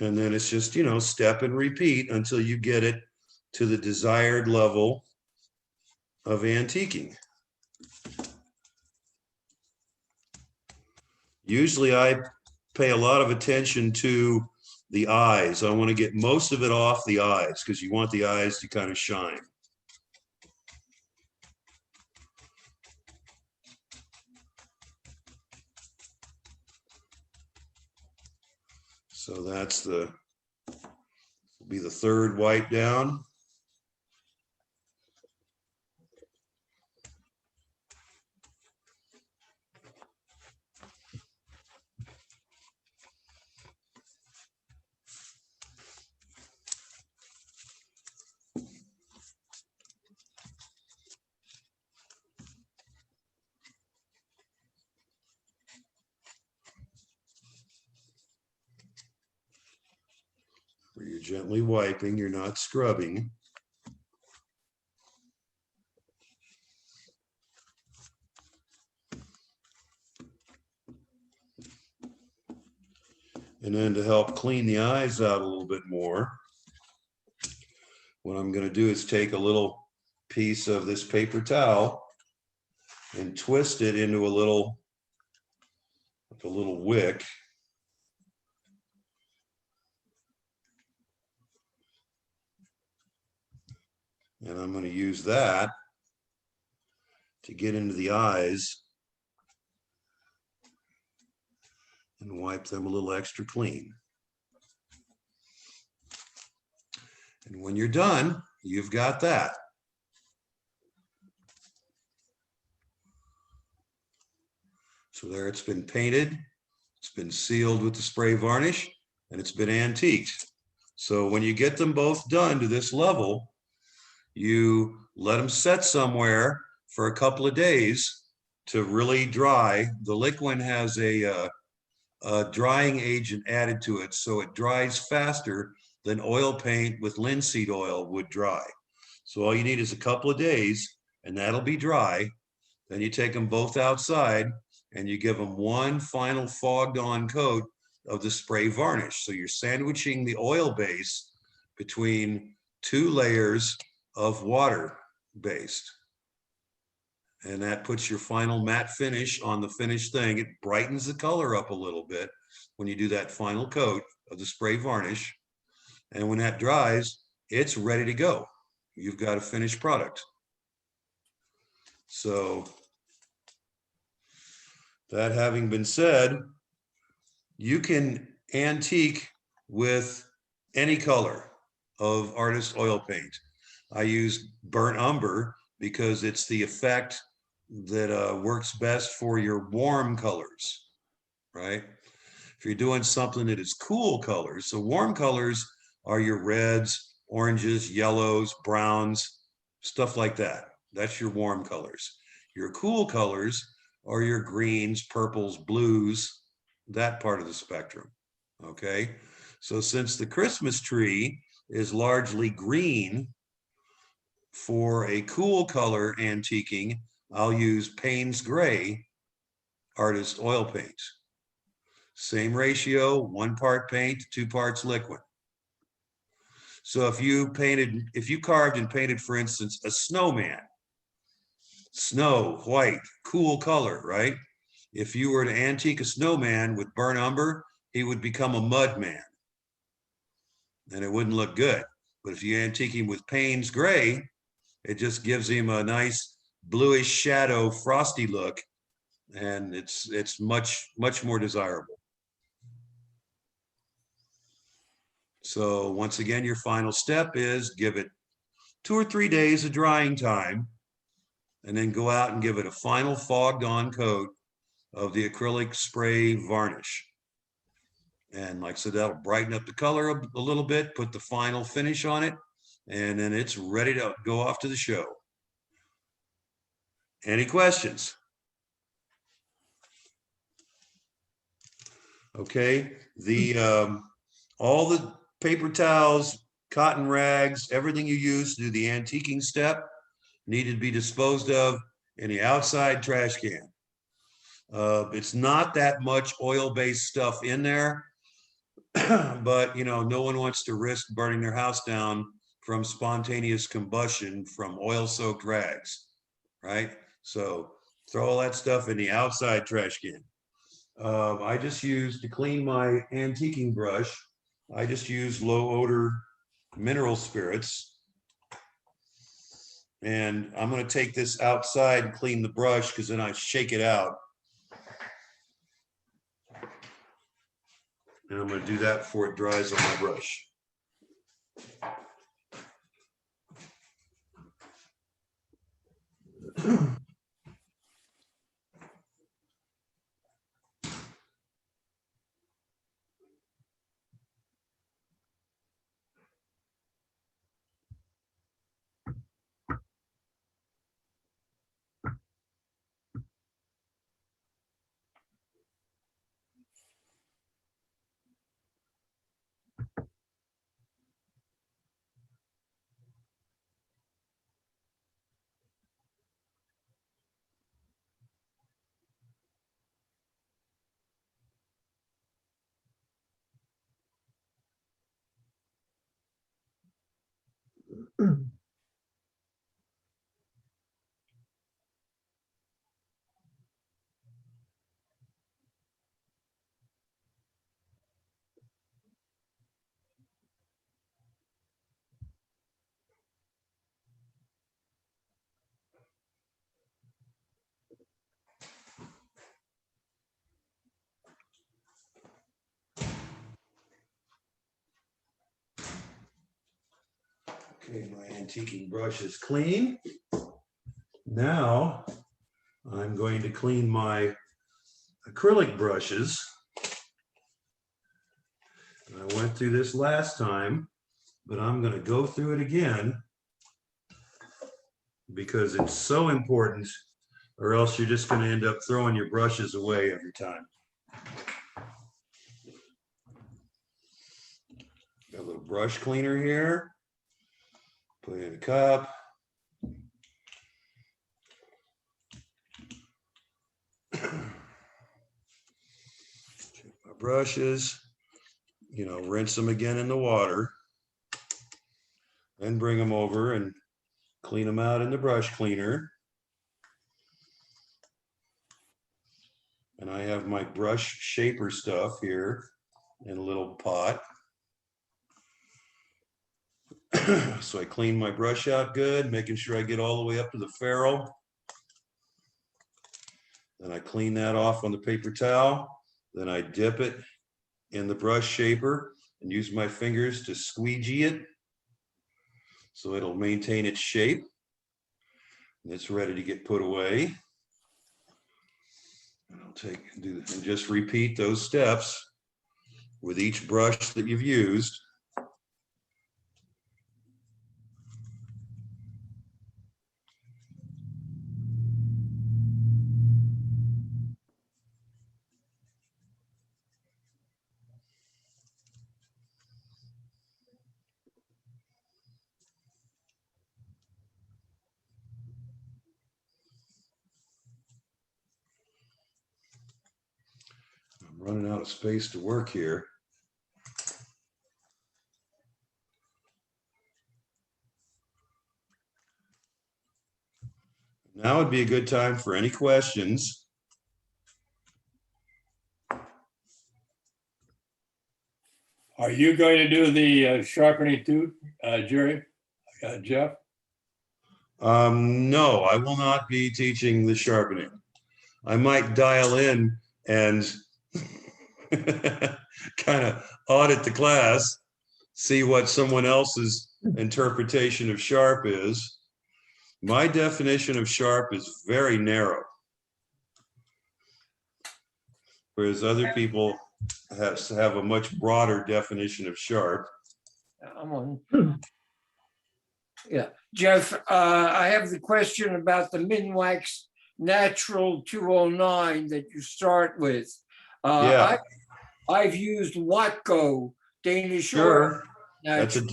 And then it's just, you know, step and repeat until you get it to the desired level of antiquing. Usually I pay a lot of attention to the eyes. I want to get most of it off the eyes because you want the eyes to kind of shine. So that's will be the third wipe down. Where you're gently wiping, you're not scrubbing. And then to help clean the eyes out a little bit more, what I'm going to do is take a little piece of this paper towel and twist it into a little wick. And I'm going to use that to get into the eyes and wipe them a little extra clean. And when you're done, you've got that. So there it's been painted, it's been sealed with the spray varnish, and it's been antiqued. So when you get them both done to this level, you let them set somewhere for a couple of days to really dry. The liquid has a drying agent added to it, so it dries faster than oil paint with linseed oil would dry. So all you need is a couple of days, and that'll be dry. Then you take them both outside, and you give them one final fogged on coat of the spray varnish. So you're sandwiching the oil base between two layers of water based. And that puts your final matte finish on the finished thing. It brightens the color up a little bit when you do that final coat of the spray varnish. And when that dries, it's ready to go. You've got a finished product. So that having been said, you can antique with any color of artist oil paint. I use burnt umber because it's the effect that works best for your warm colors, right? If you're doing something that is cool colors, so warm colors are your reds, oranges, yellows, browns, stuff like that. That's your warm colors. Your cool colors are your greens, purples, blues, that part of the spectrum, okay? So since the Christmas tree is largely green, for a cool color antiquing, I'll use Payne's Gray artist oil paint. Same ratio, 1 part paint, 2 parts liquid. So if you carved and painted, for instance, a snowman, snow, white, cool color, right? If you were to antique a snowman with burnt umber, he would become a mud man. And it wouldn't look good. But if you antique him with Payne's gray, it just gives him a nice bluish shadow, frosty look. And it's much more desirable. So once again, your final step is give it 2 or 3 days of drying time, and then go out and give it a final fogged on coat of the acrylic spray varnish. And like I said, that'll brighten up the color a little bit, put the final finish on it, and then it's ready to go off to the show. Any questions? Okay, all the paper towels, cotton rags, everything you use to do the antiquing step needed to be disposed of in the outside trash can. It's not that much oil-based stuff in there, but no one wants to risk burning their house down from spontaneous combustion from oil-soaked rags, right? So throw all that stuff in the outside trash can. I just use, to clean my antiquing brush, I just use low odor mineral spirits. And I'm going to take this outside and clean the brush, because then I shake it out. And I'm going to do that before it dries on my brush. Okay, my antiquing brush is clean. Now I'm going to clean my acrylic brushes. I went through this last time, but I'm going to go through it again because it's so important, or else you're just going to end up throwing your brushes away every time. Got a little brush cleaner here. Put it in a cup. Check my brushes, rinse them again in the water. Then bring them over and clean them out in the brush cleaner. And I have my brush shaper stuff here in a little pot. So I clean my brush out good, making sure I get all the way up to the ferrule. Then I clean that off on the paper towel. Then I dip it in the brush shaper and use my fingers to squeegee it so it'll maintain its shape. And it's ready to get put away. And and just repeat those steps with each brush that you've used. I'm running out of space to work here. Now would be a good time for any questions. Are you going to do the sharpening too, Jerry? Jeff? No, I will not be teaching the sharpening. I might dial in and kind of audit the class, see what someone else's interpretation of sharp is. My definition of sharp is very narrow, whereas other people have a much broader definition of sharp. I'm on. Yeah, Jeff, I have the question about the Minwax Natural 209 that you start with. Yeah. I've used Watco Danish oil. Sure, Natural.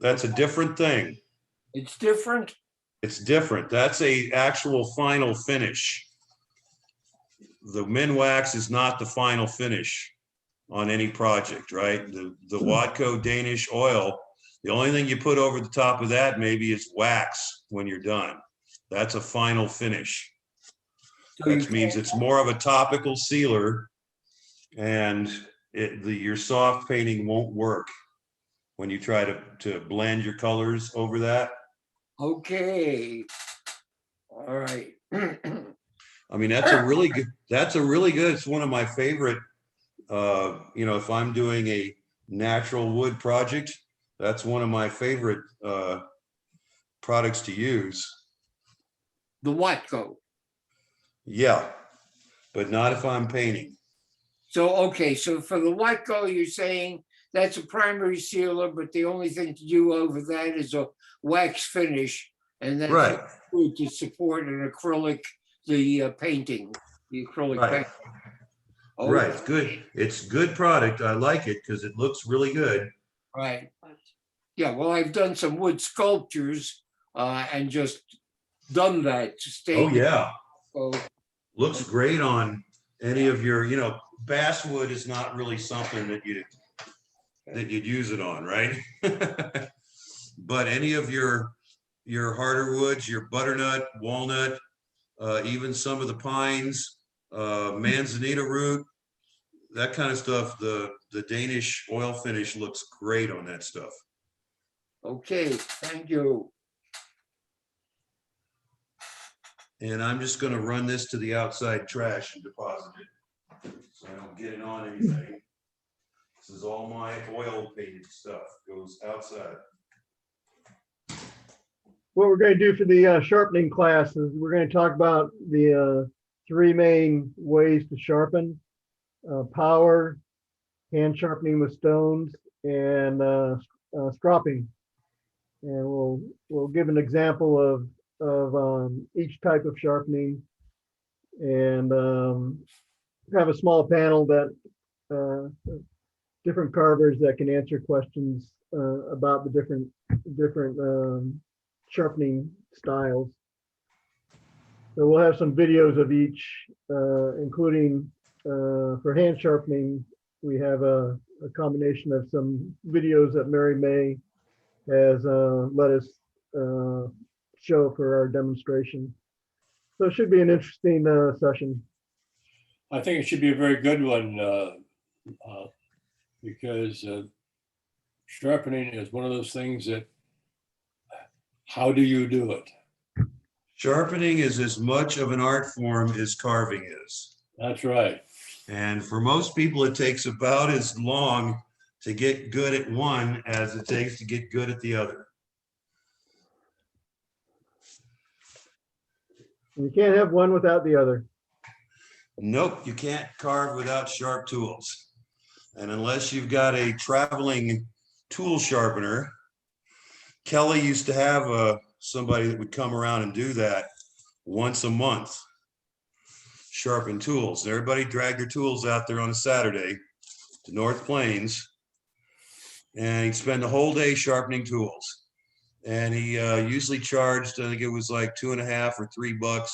that's a different thing. It's different. It's different. That's a actual final finish. The Minwax is not the final finish on any project, right? The Watco Danish oil, the only thing you put over the top of that maybe is wax when you're done. That's a final finish. So Which means it's more of a topical sealer, and your soft painting won't work when you try to blend your colors over that. Okay. All right. I mean, that's a really good, it's one of my favorite, if I'm doing a natural wood project, that's one of my favorite products to use. The Watco. Yeah, but not if I'm painting. So, okay, so for the Watco, you're saying that's a primary sealer, but the only thing to do over that is a wax finish, and that's Right. good to support an acrylic, the painting, the acrylic Right. paint. Oh, Right, it's good. It's good product. I like it because it looks really good. right. Yeah, well, I've done some wood sculptures and just done that to stay. Oh, yeah. So, Looks great on any of your, basswood is not really something that you'd use it on, right? But any of your harder woods, your butternut, walnut, even some of the pines, manzanita root, that kind of stuff, the Danish oil finish looks great on that stuff. okay, thank you. And I'm just gonna run this to the outside trash and deposit it, so I don't get it on anything. This is all my oil painted stuff, goes outside. What we're going to do for the sharpening class is we're going to talk about the three main ways to sharpen: power, hand sharpening with stones, and stropping. And we'll give an example of each type of sharpening, and have a small panel that different carvers that can answer questions about the different sharpening styles. So we'll have some videos of each, including for hand sharpening, we have a combination of some videos that Mary May has let us show for our demonstration. So it should be an interesting session. I think it should be a very good one because sharpening is one of those things that, how do you do it? Sharpening is as much of an art form as carving is. That's right. And for most people, it takes about as long to get good at one as it takes to get good at the other. You can't have one without the other. Nope, you can't carve without sharp tools. And unless you've got a traveling tool sharpener, Kelly used to have somebody that would come around and do that once a month, sharpen tools. Everybody dragged their tools out there on a Saturday to North Plains, and he'd spend the whole day sharpening tools. And he usually charged, I think it was like $2.50 or $3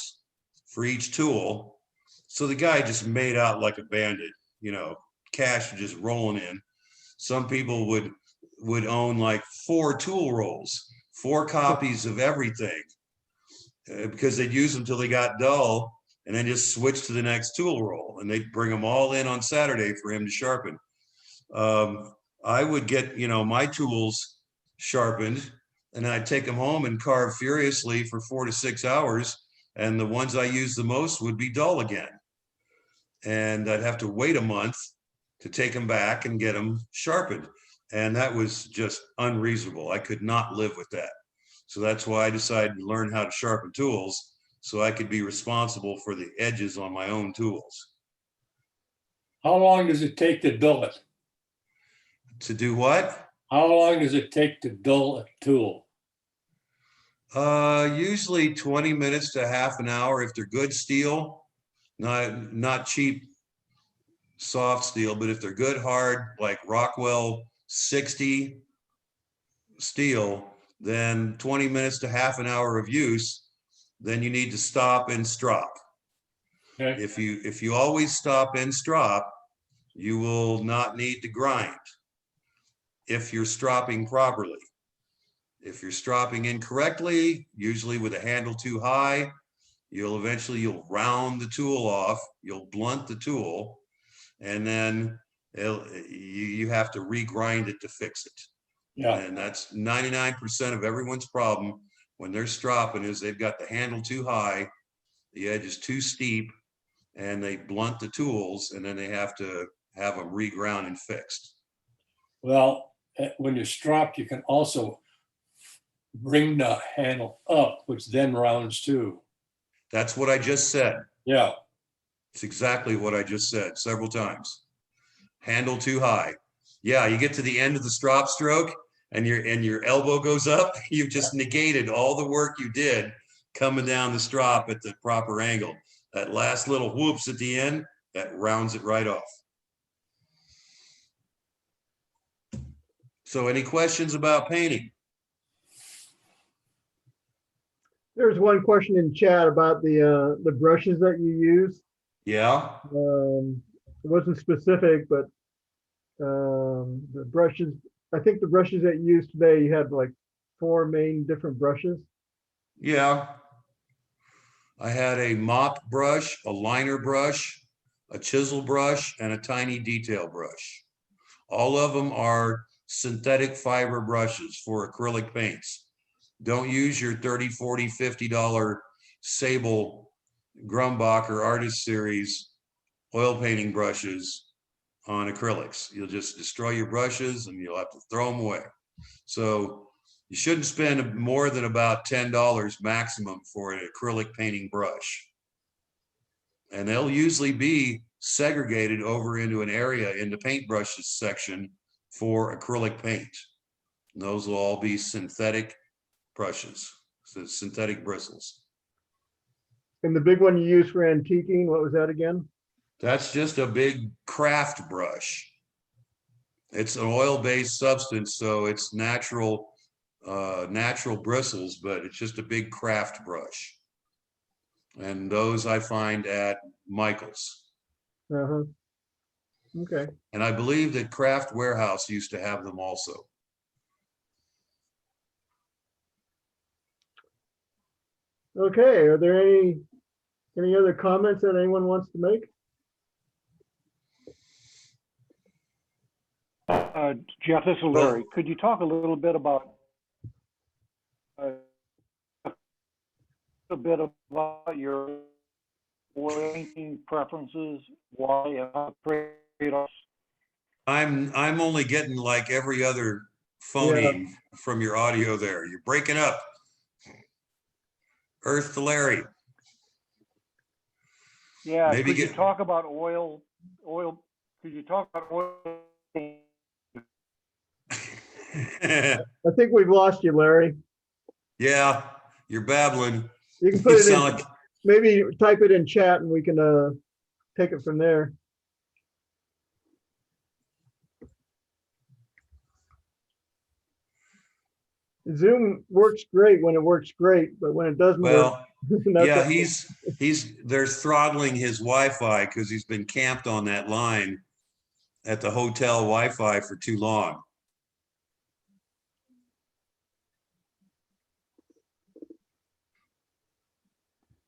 for each tool. So the guy just made out like a bandit. cash just rolling in. Some people would own like 4 tool rolls, 4 copies of everything, because they'd use them till they got dull and then just switch to the next tool roll, and they'd bring them all in on Saturday for him to sharpen. I would get, my tools sharpened, and I'd take them home and carve furiously for 4 to 6 hours. And the ones I used the most would be dull again. And I'd have to wait a month to take them back and get them sharpened. And that was just unreasonable. I could not live with that. So that's why I decided to learn how to sharpen tools, so I could be responsible for the edges on my own tools. How long does it take to dull it? To do what? How long does it take to dull a tool? Usually 20 minutes to half an hour if they're good steel, not cheap soft steel, but if they're good hard like Rockwell 60 steel, then 20 minutes to half an hour of use. Then you need to stop and strop. Okay. If you always stop and strop, you will not need to grind if you're stropping properly. If you're stropping incorrectly, usually with a handle too high, you'll round the tool off, you'll blunt the tool, and then you have to regrind it to fix it. Yeah. And that's 99% of everyone's problem when they're stropping, is they've got the handle too high, the edge is too steep, and they blunt the tools, and then they have to have them reground and fixed. Well, when you strop, you can also bring the handle up, which then rounds too. That's what I just said. Yeah. It's exactly what I just said several times. Handle too high. Yeah, you get to the end of the strop stroke and your elbow goes up, you've just negated all the work you did coming down the strop at the proper angle. That last little whoops at the end, that rounds it right off. So any questions about painting? There's one question in chat about the brushes that you use. Yeah. It wasn't specific, but the brushes, I think the brushes that you used today, you had like 4 main different brushes. Yeah. I had a mop brush, a liner brush, a chisel brush, and a tiny detail brush. All of them are synthetic fiber brushes for acrylic paints. Don't use your $30, $40, $50 Sable Grumbacher Artist Series oil painting brushes on acrylics. You'll just destroy your brushes and you'll have to throw them away. So you shouldn't spend more than about $10 maximum for an acrylic painting brush. And they'll usually be segregated over into an area in the paintbrushes section for acrylic paint. And those will all be synthetic brushes, so synthetic bristles. And the big one you use for antiquing, what was that again? That's just a big craft brush. It's an oil-based substance, so it's natural bristles, but it's just a big craft brush. And those I find at Michael's. Uh-huh. Okay. And I believe that Craft Warehouse used to have them also. Okay, are there any other comments that anyone wants to make? Jeff, this is Larry. Could you talk a little bit about your oil painting preferences, why and how trade-offs? I'm only getting like every other phoneme from your audio there. You're breaking up. Earth to Larry. Yeah, Maybe could you talk about oil? Could you talk about oil? I think we've lost you, Larry. Yeah, you're babbling. You can You put it in, sound like, maybe type it in chat and we can take it from there. Zoom works great when it works great, but when it doesn't work. well, that's yeah, okay. they're throttling his Wi-Fi because he's been camped on that line at the hotel Wi-Fi for too long.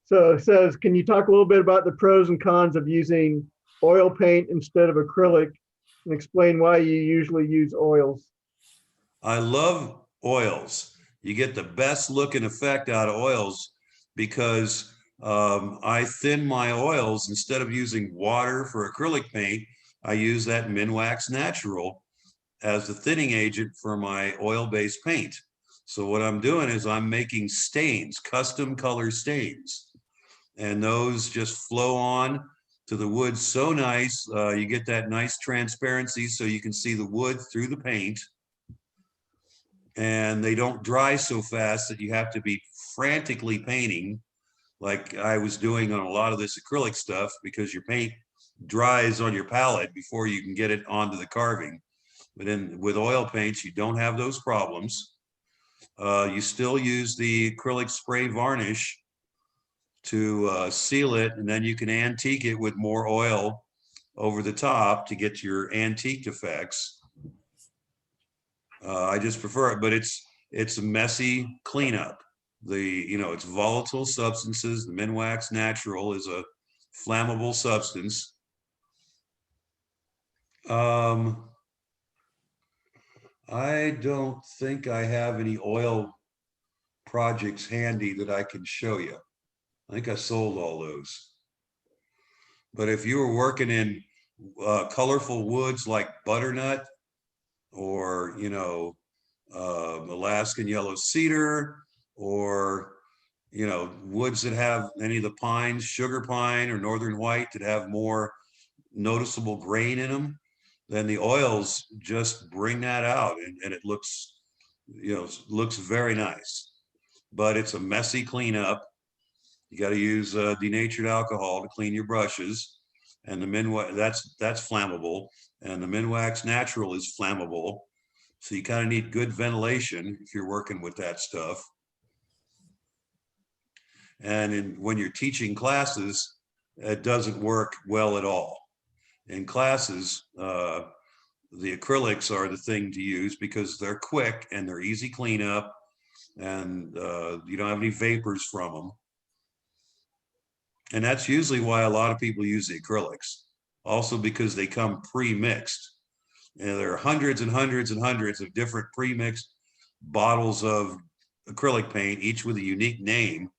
So it says, can you talk a little bit about the pros and cons of using oil paint instead of acrylic and explain why you usually use oils? I love oils. You get the best looking effect out of oils because I thin my oils instead of using water for acrylic paint. I use that Minwax Natural as the thinning agent for my oil-based paint. So what I'm doing is I'm making stains, custom color stains, and those just flow on to the wood so nice. You get that nice transparency so you can see the wood through the paint. And they don't dry so fast that you have to be frantically painting like I was doing on a lot of this acrylic stuff, because your paint dries on your palette before you can get it onto the carving. But with oil paints, you don't have those problems. You still use the acrylic spray varnish to seal it, and then you can antique it with more oil over the top to get your antique effects. I just prefer it, but it's a messy cleanup. It's volatile substances. The Minwax Natural is a flammable substance. I don't think I have any oil projects handy that I can show you. I think I sold all those. But if you were working in colorful woods like butternut or, Alaskan yellow cedar, or, woods that have any of the pines, sugar pine or northern white, that have more noticeable grain in them, then the oils just bring that out, and it looks, looks very nice. But it's a messy cleanup. You got to use denatured alcohol to clean your brushes, and the Minwax, that's flammable, and the Minwax Natural is flammable. So you kind of need good ventilation if you're working with that stuff. And when you're teaching classes, it doesn't work well at all. In classes, the acrylics are the thing to use because they're quick and they're easy cleanup, and you don't have any vapors from them. And that's usually why a lot of people use the acrylics, also because they come pre-mixed. And there are hundreds and hundreds and hundreds of different pre-mixed bottles of acrylic paint, each with a unique name.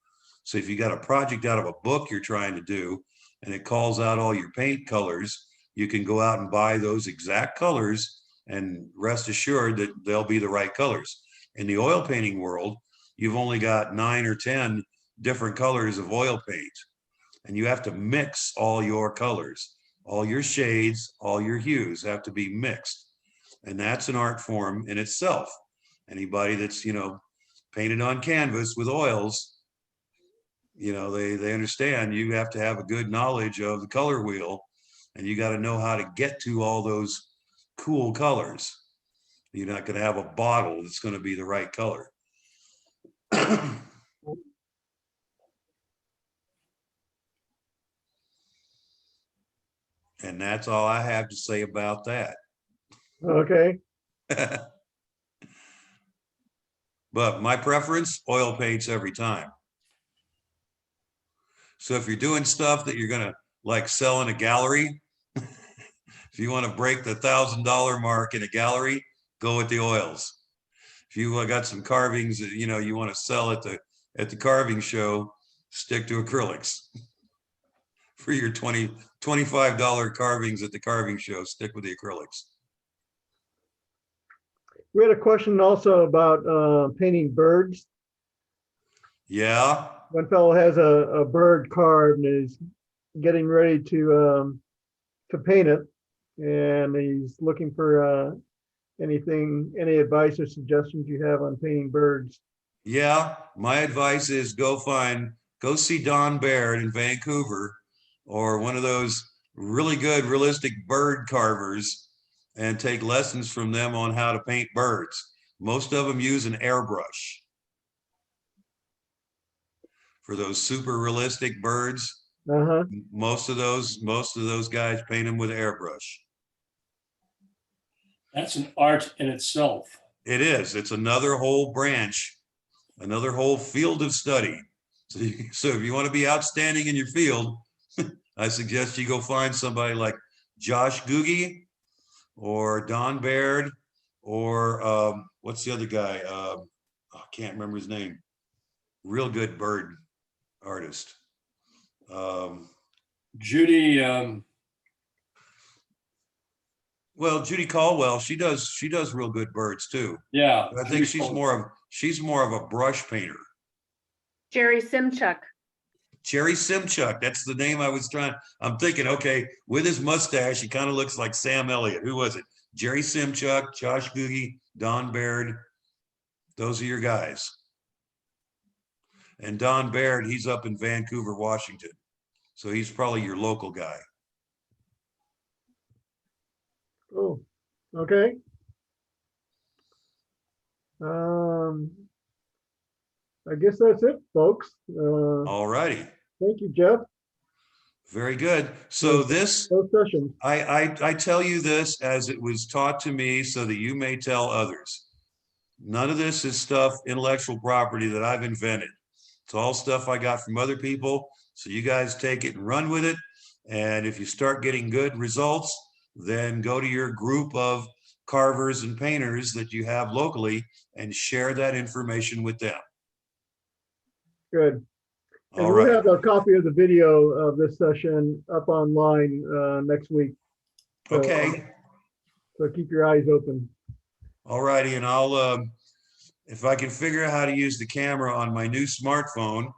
So if you got a project out of a book you're trying to do, and it calls out all your paint colors, you can go out and buy those exact colors and rest assured that they'll be the right colors. In the oil painting world, you've only got 9 or 10 different colors of oil paint, and you have to mix all your colors, all your shades, all your hues have to be mixed. And that's an art form in itself. Anybody that's, painted on canvas with oils, they understand you have to have a good knowledge of the color wheel, and you got to know how to get to all those cool colors. You're not going to have a bottle that's going to be the right color. And that's all I have to say about that. Okay. But my preference, oil paints every time. So if you're doing stuff that you're gonna like sell in a gallery, if you want to break the $1,000 mark in a gallery, go with the oils. If you got some carvings that you want to sell at the carving show, stick to acrylics. For your $25 carvings at the carving show, stick with the acrylics. We had a question also about painting birds. Yeah. One fellow has a bird carved and is getting ready to paint it, and he's looking for any advice or suggestions you have on painting birds. Yeah, my advice is go see Don Baird in Vancouver, or one of those really good realistic bird carvers, and take lessons from them on how to paint birds. Most of them use an airbrush for those super realistic birds. Uh-huh. Most of those guys paint them with airbrush. That's an art in itself. It is. It's another whole branch, another whole field of study. So if you want to be outstanding in your field, I suggest you go find somebody like Josh Googie or Don Baird or what's the other guy? I can't remember his name. Real good bird artist. Judy, Well, Judy Caldwell, she does real good birds too. yeah. But I think Judy she's more of a brush painter. Jerry Simchuk. Cherry Simchuk, that's the name I was trying. I'm thinking, okay, with his mustache, he kind of looks like Sam Elliott. Who was it? Jerry Simchuk, Josh Googie, Don Baird. Those are your guys. And Don Baird, he's up in Vancouver, Washington. So he's probably your local guy. Oh, okay. I guess that's it, folks. All righty. Thank you, Jeff. Very good. So this, Both sessions. I tell you this as it was taught to me so that you may tell others. None of this is stuff, intellectual property that I've invented. It's all stuff I got from other people. So you guys take it and run with it. And if you start getting good results, then go to your group of carvers and painters that you have locally and share that information with them. Good. And All we'll right. have a copy of the video of this session up online next week. So, Okay. So keep your eyes open. All righty. And I'll, if I can figure out how to use the camera on my new smartphone,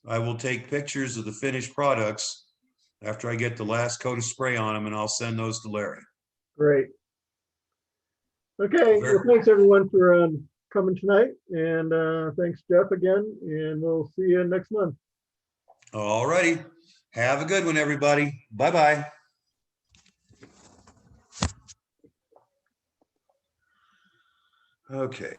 I will take pictures of the finished products after I get the last coat of spray on them, and I'll send those to Larry. Great. Okay, well, thanks everyone for coming tonight, and thanks Jeff again, and we'll see you next month. All righty. Have a good one, everybody. Bye-bye. Okay.